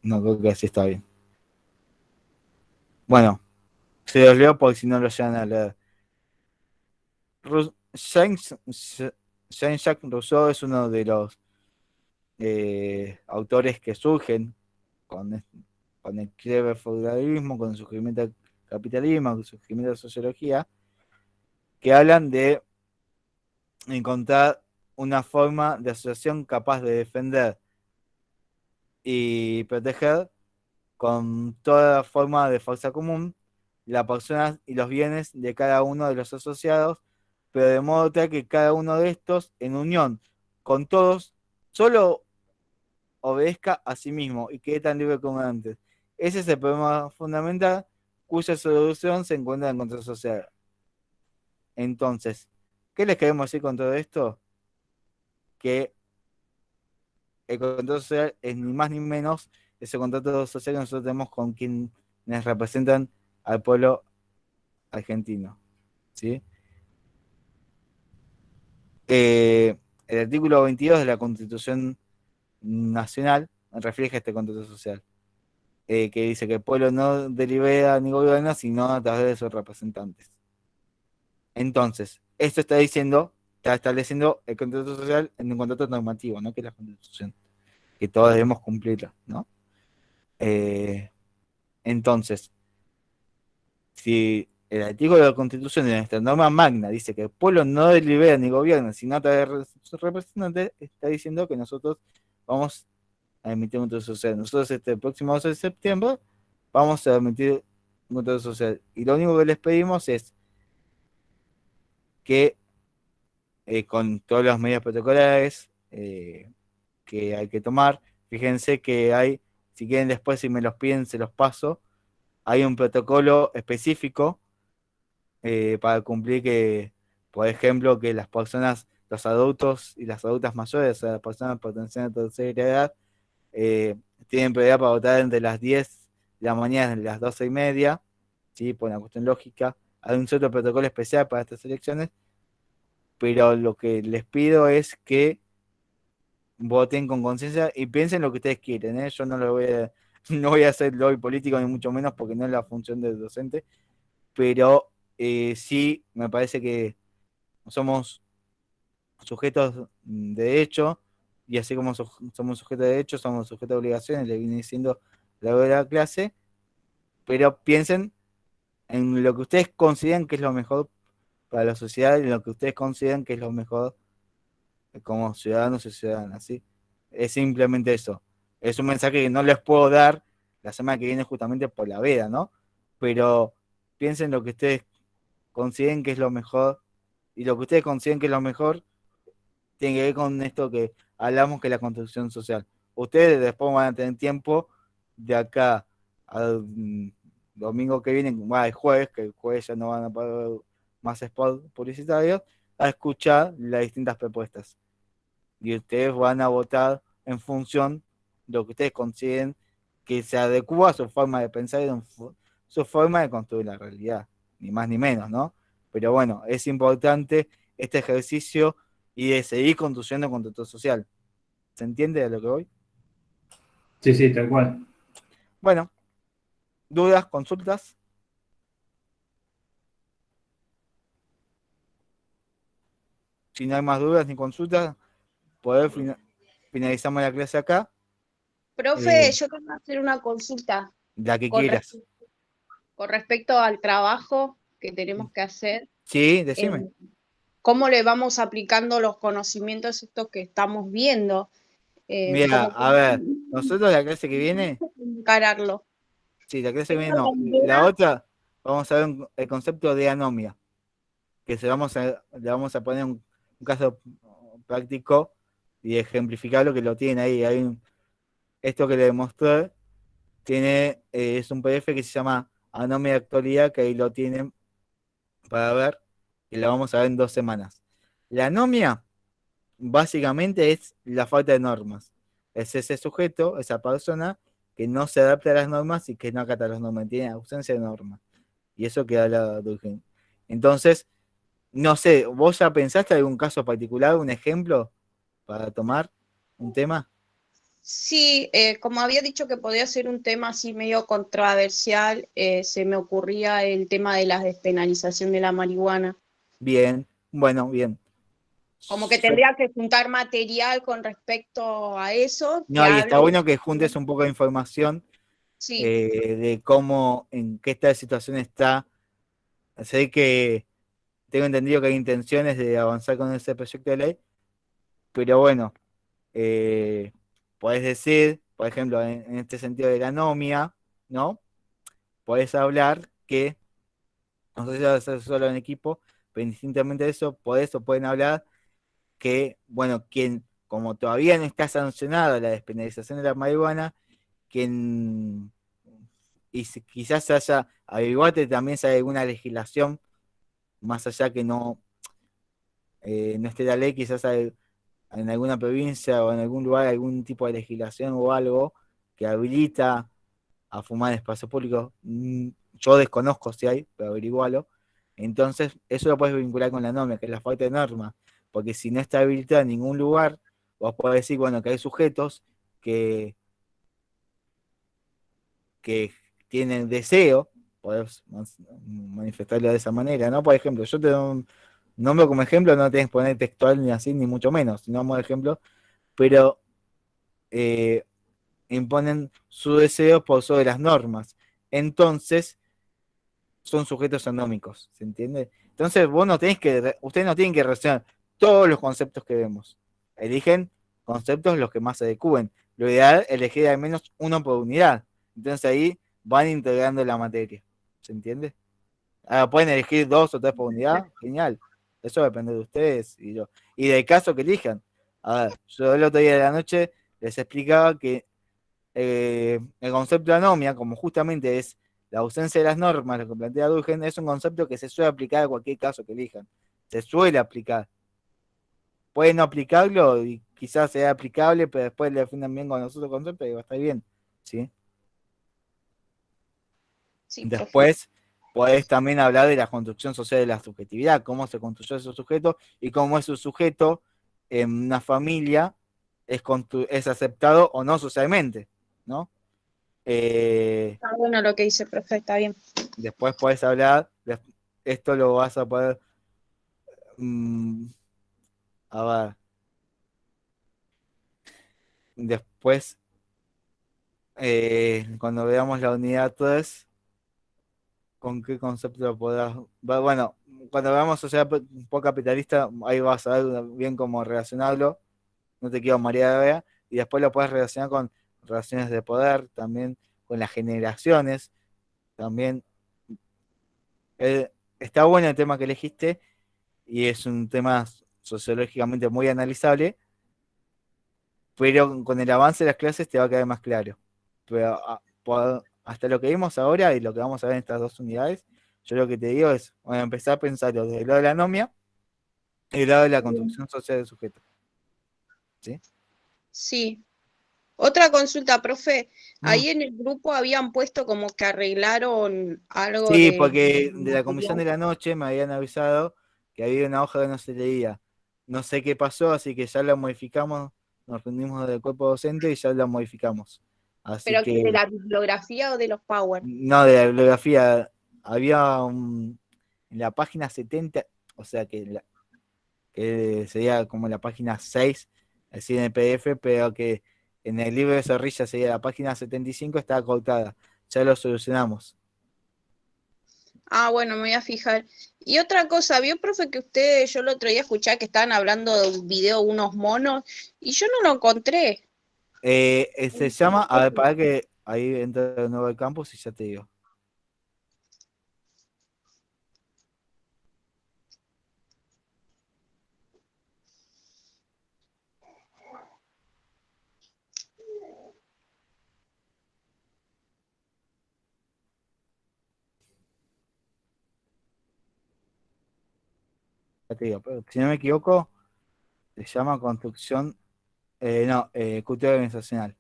No, creo que así está bien. Bueno, se los leo porque si no lo llegan a leer. Jean-Jacques Rousseau es uno de los autores que surgen con el quiebre feudalismo, con el surgimiento del capitalismo, con el surgimiento de la sociología, que hablan de encontrar una forma de asociación capaz de defender y proteger con toda forma de fuerza común las personas y los bienes de cada uno de los asociados, pero de modo tal que cada uno de estos, en unión con todos, solo obedezca a sí mismo y quede tan libre como antes. Ese es el problema fundamental cuya solución se encuentra en el contrato social. Entonces, ¿qué les queremos decir con todo esto? Que el contrato social es ni más ni menos ese contrato social que nosotros tenemos con quienes representan al pueblo argentino. ¿Sí? El artículo 22 de la Constitución Nacional refleja este contrato social, que dice que el pueblo no delibera ni gobierna, sino a través de sus representantes. Entonces, esto está estableciendo el contrato social en un contrato normativo, ¿no? Que es la Constitución, que todos debemos cumplirla, ¿no? Entonces, si el artículo de la Constitución de nuestra norma magna dice que el pueblo no delibera ni gobierna, sino a través de sus representantes, está diciendo que nosotros vamos a emitir un contrato social. Nosotros este próximo 12 de septiembre vamos a emitir un contrato social. Y lo único que les pedimos es que con todas las medidas protocolares que hay que tomar, fíjense que hay, si quieren después, si me los piden, se los paso, hay un protocolo específico para cumplir que, por ejemplo, que las personas, los adultos y las adultas mayores, o sea, las personas pertenecientes a la tercera edad, tienen prioridad para votar entre las 10 de la mañana y las 12:30, ¿sí? Por una cuestión lógica. Hay un cierto protocolo especial para estas elecciones, pero lo que les pido es que voten con conciencia y piensen lo que ustedes quieren, ¿eh? Yo no lo no voy a hacer lobby político ni mucho menos porque no es la función del docente, pero sí me parece que somos sujetos de derecho y así como somos sujetos de derecho, somos sujetos de obligaciones, le viene diciendo la de la clase, pero piensen en lo que ustedes consideran que es lo mejor para la sociedad y en lo que ustedes consideran que es lo mejor como ciudadanos y ciudadanas, ¿sí? Es simplemente eso. Es un mensaje que no les puedo dar la semana que viene justamente por la veda, ¿no? Pero piensen lo que ustedes consideren que es lo mejor y lo que ustedes consideren que es lo mejor tiene que ver con esto que hablamos que es la construcción social. Ustedes después van a tener tiempo de acá al domingo que viene, el jueves, que el jueves ya no van a pagar más spots publicitarios, a escuchar las distintas propuestas. Y ustedes van a votar en función de lo que ustedes consideren que se adecua a su forma de pensar y su forma de construir la realidad, ni más ni menos, ¿no? Pero bueno, es importante este ejercicio y de seguir construyendo contrato social. ¿Se entiende de lo que voy? Sí, sí, tal cual. Bueno, ¿dudas, consultas? Si no hay más dudas ni consultas, finalizamos la clase acá. Profe, yo quiero hacer una consulta La que con, quieras. con respecto al trabajo que tenemos que hacer. Sí, decime. ¿Cómo le vamos aplicando los conocimientos estos que estamos viendo? Mira, como que a ver, nosotros la clase que viene, encararlo. sí, la clase que viene Tengo no, la la idea, otra, vamos a ver el concepto de anomia, que le vamos a poner un caso práctico y ejemplificarlo que lo tienen ahí. Esto que le demostré tiene, es un PDF que se llama Anomia de Actualidad, que ahí lo tienen para ver, y la vamos a ver en 2 semanas. La anomia básicamente es la falta de normas. Es ese sujeto, esa persona, que no se adapta a las normas y que no acata las normas, tiene ausencia de normas. Y eso queda la Durkheim. Entonces, no sé, ¿vos ya pensaste algún caso particular, un ejemplo para tomar un tema? sí, como había dicho que podía ser un tema así medio controversial, se me ocurría el tema de la despenalización de la marihuana. Bien, bueno, bien. Como que Yo- tendría que juntar material con respecto a eso, que no, y está hable. bueno que juntes un poco de información Sí, de cómo, en qué esta situación está. Sé que tengo entendido que hay intenciones de avanzar con ese proyecto de ley, pero bueno, eh, podés decir, por ejemplo, en este sentido de la anomia, ¿no? Podés hablar que, no sé si va a ser solo en equipo, pero indistintamente de eso, podés o pueden hablar que, bueno, quien, como todavía no está sancionada la despenalización de la marihuana, quien, y quizás haya, averiguate también si hay alguna legislación, más allá que no esté la ley, quizás hay en alguna provincia o en algún lugar algún tipo de legislación o algo que habilita a fumar en espacios públicos. Yo desconozco si hay, pero averigualo. Entonces, eso lo puedes vincular con la norma, que es la falta de norma, porque si no está habilitada en ningún lugar, vos podés decir, bueno, que hay sujetos que, que tienen deseo, podés manifestarlo de esa manera, ¿no? Por ejemplo, yo te doy un nombre como ejemplo, no tenés que poner textual ni así, ni mucho menos, sino como ejemplo, pero eh, imponen su deseo por sobre las normas. Entonces, son sujetos anómicos, ¿se entiende? Entonces, ustedes no tienen que relacionar todos los conceptos que vemos. Eligen conceptos los que más se adecúen. Lo ideal es elegir al menos uno por unidad. Entonces ahí van integrando la materia. ¿Se entiende? Ahora pueden elegir 2 o 3 por unidad, genial. Eso depende de ustedes y del caso que elijan. A ver, yo el otro día de la noche les explicaba que el concepto de anomia, como justamente es la ausencia de las normas, lo que plantea Durkheim, es un concepto que se suele aplicar a cualquier caso que elijan. Se suele aplicar. Pueden no aplicarlo y quizás sea aplicable, pero después le definan bien con los otros conceptos y va a estar bien. ¿Sí? sí, profe. Después podés también hablar de la construcción social de la subjetividad, cómo se construyó ese sujeto y cómo ese sujeto en una familia es aceptado o no socialmente, ¿no? Está bueno lo que dice, profe, está bien. Después podés hablar, esto lo vas a poder, mm, a ver, después, cuando veamos la unidad 3, ¿con qué concepto lo podrás? Bueno, cuando veamos sociedad poco capitalista, ahí vas a ver bien cómo relacionarlo, no te quiero marear de y después lo puedes relacionar con relaciones de poder, también con las generaciones, también. Está bueno el tema que elegiste y es un tema sociológicamente muy analizable, pero con el avance de las clases te va a quedar más claro. Pero hasta lo que vimos ahora y lo que vamos a ver en estas 2 unidades, yo lo que te digo es, bueno, empezar a pensarlo desde el lado de la anomia y del lado de la construcción social del sujeto. ¿Sí? Sí. Otra consulta, profe. Mm. Ahí en el grupo habían puesto como que arreglaron algo Sí, de porque de la comisión de material. la noche me habían avisado que había una hoja que no se leía. No sé qué pasó, así que ya la modificamos, nos reunimos del cuerpo docente y ya la modificamos. Así Pero que de que la bibliografía o de los Power. no, de la bibliografía había en la página 70, o sea que sería como la página 6, así en el PDF, pero que en el libro de Zorrilla sería la página 75, estaba cortada. Ya lo solucionamos. Ah, bueno, me voy a fijar. Y otra cosa, vio, profe, que yo el otro día escuché que estaban hablando de un video de unos monos y yo no lo encontré. Se llama, a ver, para que ahí entra de nuevo el campus y ya te digo. Ya te digo, pero si no me equivoco, se llama construcción, cultura organizacional.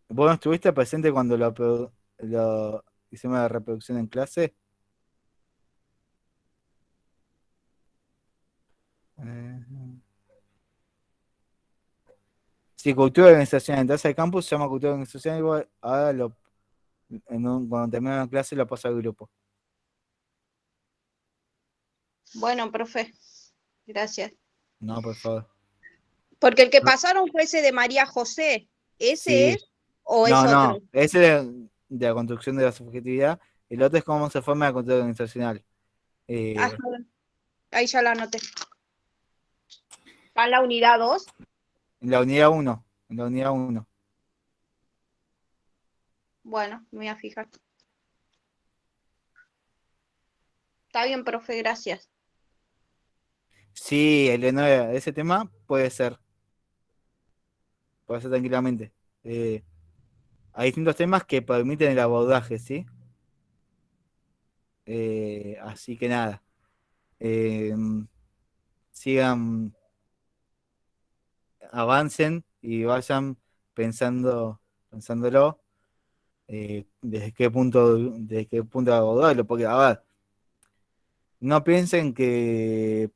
¿Vos no estuviste presente cuando lo hicimos la reproducción en clase? Sí, cultura organizacional. Entonces el campus se llama cultura organizacional. Igual ahora cuando termine la clase lo paso al grupo. Bueno, profe, gracias. No, por favor. Porque el que pasaron fue ese de María José. ¿Ese Sí. es o es otro? No, ese es de la construcción de la subjetividad. El otro es cómo se forma la cultura organizacional. Ajá, ahí ya la anoté. ¿Está en la unidad 2? En la unidad 1. En la unidad 1. Bueno, me voy a fijar. Está bien, profe, gracias. Sí, Eleonora, ese tema puede ser. Puede ser tranquilamente. Hay distintos temas que permiten el abordaje, ¿sí? Así que nada. Sigan, avancen y vayan pensándolo. Desde qué punto abordarlo, porque a ver, no piensen que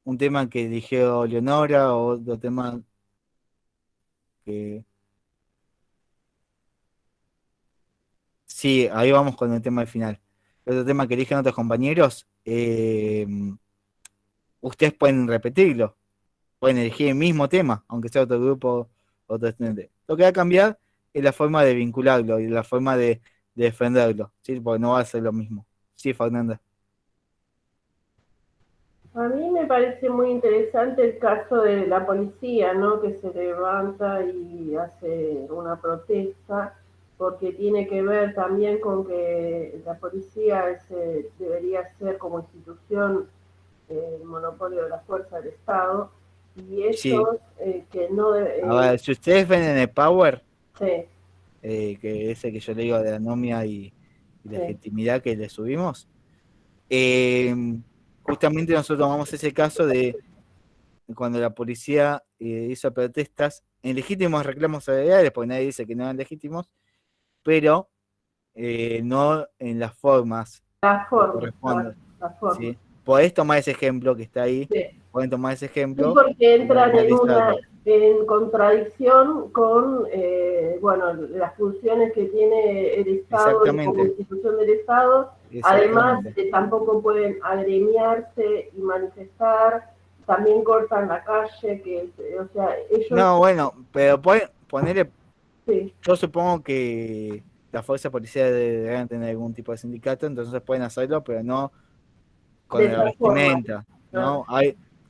un tema que eligió Leonora o otro tema que... Sí, ahí vamos con el tema del final. Otro tema que eligen otros compañeros, ustedes pueden repetirlo, pueden elegir el mismo tema, aunque sea otro grupo, otro estudiante. Lo que va a cambiar es la forma de vincularlo y la forma de defenderlo, ¿sí? Porque no va a ser lo mismo. Sí, Fernanda. A mí me parece muy interesante el caso de la policía, ¿no? Que se levanta y hace una protesta, porque tiene que ver también con que la policía debería ser como institución el monopolio de la fuerza del Estado, y Sí. ellos que no... A ver, si ustedes ven en el Power, sí, que ese que yo le digo de anomia y sí. legitimidad que le subimos, justamente nosotros tomamos ese caso de cuando la policía hizo protestas en legítimos reclamos salariales, porque nadie dice que no eran legítimos, pero no en las formas La que forma, corresponden. la forma. ¿Sí? Podés tomar ese ejemplo que está ahí, Sí. pueden tomar ese Sí, ejemplo porque y entran analizarlo. en contradicción con bueno, las funciones que tiene el Estado y como Exactamente. institución del Estado. Además, Exactamente. tampoco pueden agremiarse y manifestar, también cortan la calle, o sea, ellos... No, bueno, pero ponerle, Sí, yo supongo que la fuerza policial deben tener algún tipo de sindicato, entonces pueden hacerlo, pero no con de la esa forma. vestimenta, ¿no?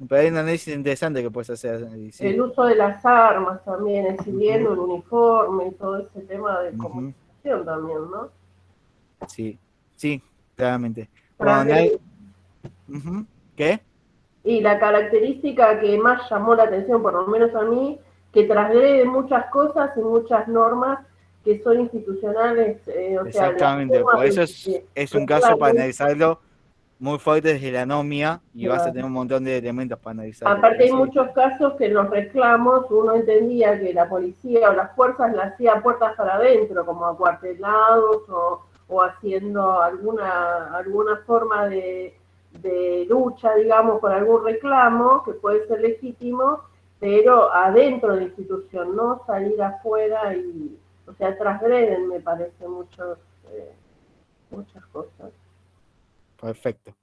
Pero hay un análisis interesante que puedes hacer, y sí. El uso de las armas también, exhibiendo el uniforme y todo ese tema de comunicación también, ¿no? Sí, sí, claramente. Bueno, ¿qué? Y la característica que más llamó la atención, por lo menos a mí, que transgrede muchas cosas y muchas normas que son institucionales, o sea, las Exactamente, formas por eso es un caso para analizarlo muy fuerte desde la anomia y vas a tener un montón de elementos para analizarlo. Aparte hay muchos casos que en los reclamos uno entendía que la policía o las fuerzas la hacía puertas para adentro, como acuartelados o haciendo alguna forma de lucha, digamos, por algún reclamo que puede ser legítimo, pero adentro de la institución, no salir afuera y, o sea, transgreden, me parece, muchas cosas. Perfecto.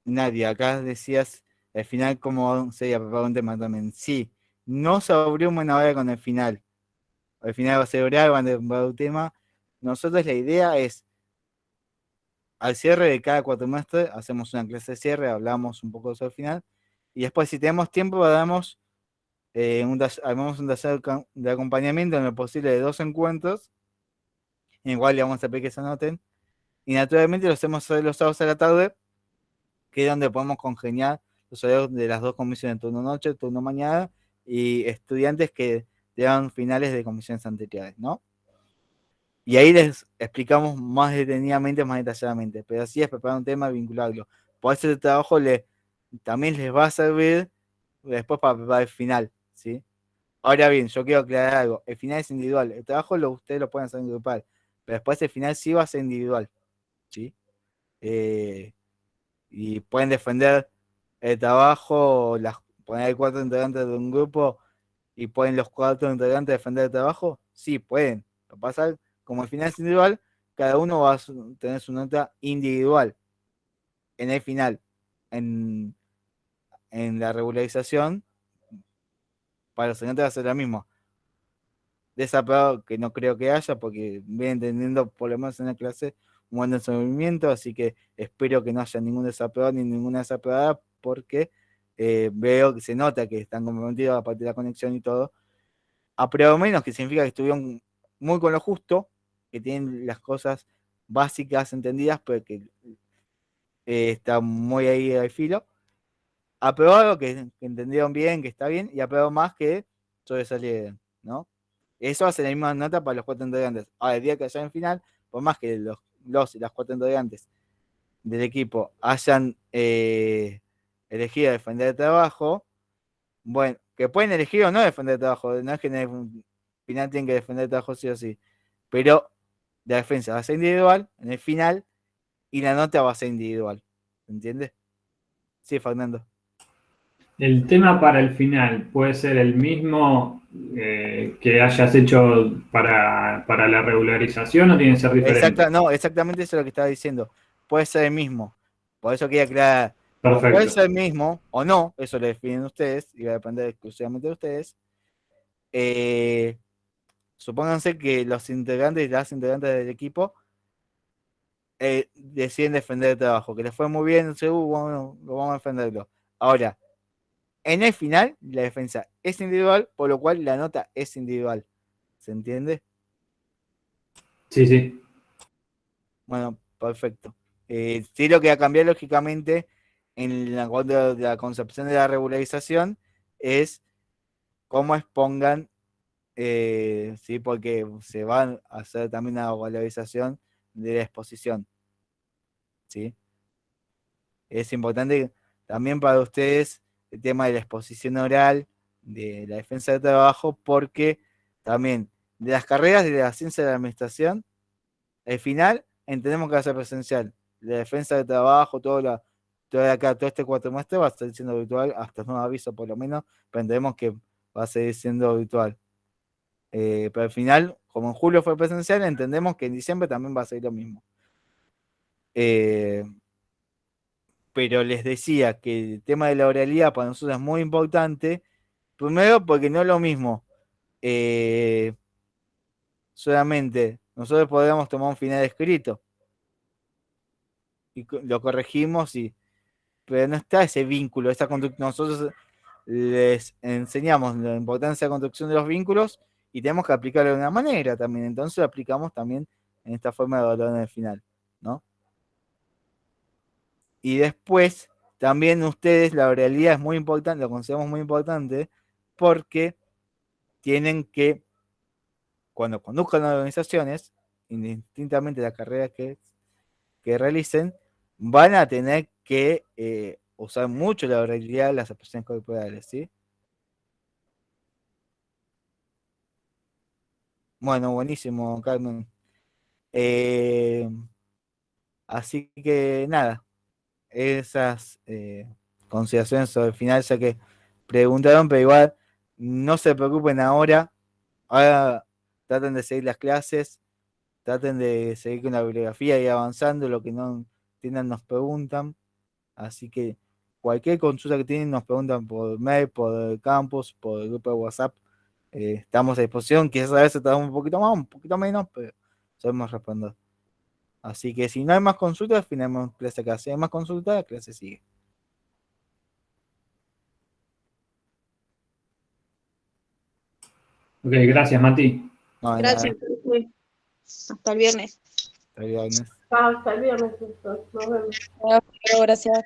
Nadia, acá decías, al final, ¿cómo sería? Preparar un tema también. Sí, no se abrió una hora con el final. Al final va a ser oral, van a preparar un tema. Nosotros la idea es al cierre de cada cuatrimestre hacemos una clase de cierre, hablamos un poco sobre el final, y después si tenemos tiempo haremos un taller de acompañamiento en lo posible de 2 encuentros, en el cual le vamos a pedir que se anoten, y naturalmente lo hacemos los sábados a la tarde, que es donde podemos congeniar los horarios de las 2 comisiones, turno noche, turno mañana, y estudiantes que llevan finales de comisiones anteriores, ¿no? Y ahí les explicamos más detenidamente, más detalladamente, pero así es preparar un tema y vincularlo. Por eso el trabajo también les va a servir después para preparar el final, ¿sí? Ahora bien, yo quiero aclarar algo, el final es individual, el trabajo ustedes lo pueden hacer en grupal, pero después el final sí va a ser individual, ¿sí? Y pueden defender el trabajo, poner 4 integrantes de un grupo y pueden los 4 integrantes defender el trabajo, sí, pueden. Lo que pasa, como el final es individual, cada uno va a tener su nota individual en el final, en la regularización, para los estudiantes va a ser lo mismo. Desaprobado que no creo que haya, porque vienen teniendo por lo menos en la clase un buen desenvolvimiento, así que espero que no haya ningún desaprobado ni ninguna desaprobada, porque veo que se nota que están comprometidos a partir de la conexión y todo. Aprobado menos, que significa que estuvieron muy con lo justo, que tienen las cosas básicas entendidas, pero que está muy ahí al filo. Aprobado, que entendieron bien, que está bien, y aprobado más que sobresalieron, ¿no? Eso hace la misma nota para los 4 integrantes. Ahora, el día que haya en final, por más que los y las 4 integrantes del equipo hayan elegido defender el trabajo, bueno, que pueden elegir o no defender el trabajo, no es que en el final tienen que defender el trabajo sí o sí, pero la defensa va a ser individual en el final y la nota va a ser individual, ¿entiendes? Sí, Fernando. El tema para el final puede ser el mismo que hayas hecho para la regularización, o tiene que ser diferente. No, exactamente eso es lo que estaba diciendo. Puede ser el mismo. Por eso quería aclarar. Perfecto. Puede ser el mismo o no, eso lo definen ustedes y va a depender exclusivamente de ustedes. Supónganse que los integrantes y las integrantes del equipo deciden defender el trabajo, que les fue muy bien, bueno, lo vamos a defenderlo. Ahora, en el final, la defensa es individual, por lo cual la nota es individual. ¿Se entiende? Sí, sí. Bueno, perfecto. Sí, lo que va a cambiar lógicamente en la concepción de la regularización es cómo expongan, ¿sí? Porque se va a hacer también una valorización de la exposición, ¿sí? Es importante también para ustedes el tema de la exposición oral, de la defensa de trabajo, porque también de las carreras de la ciencia de la administración, al final entendemos que va a ser presencial. La defensa de trabajo, todo este cuatrimestre va a seguir siendo virtual, hasta nuevo aviso por lo menos, pero entendemos que va a seguir siendo virtual. Pero al final, como en julio fue presencial, entendemos que en diciembre también va a ser lo mismo. Pero les decía que el tema de la oralidad para nosotros es muy importante, primero porque no es lo mismo. Solamente nosotros podríamos tomar un final escrito y lo corregimos, pero no está ese vínculo, esa conducta. Nosotros les enseñamos la importancia de la construcción de los vínculos y tenemos que aplicarlo de una manera también. Entonces lo aplicamos también en esta forma de evaluar en el final, ¿no? Y después, también ustedes, la oralidad es muy importante, lo consideramos muy importante, porque tienen que, cuando conduzcan organizaciones, indistintamente de la carrera que realicen, van a tener que usar mucho la oralidad, las expresiones corporales, ¿sí? Bueno, buenísimo, Carmen. Así que nada, esas consideraciones sobre el final, ya que preguntaron, pero igual no se preocupen ahora. Ahora traten de seguir las clases, traten de seguir con la bibliografía y avanzando, lo que no entiendan nos preguntan. Así que cualquier consulta que tienen nos preguntan por mail, por el campus, por el grupo de WhatsApp. Estamos a disposición, quizás a veces tardamos un poquito más, un poquito menos, pero sabemos responder. Así que si no hay más consultas, finalizamos clase acá. Si hay más consultas, la clase sigue. Ok, gracias, Mati. No, de Gracias. nada. Hasta el viernes. Hasta el viernes. Hasta el viernes, entonces. Nos vemos. Gracias.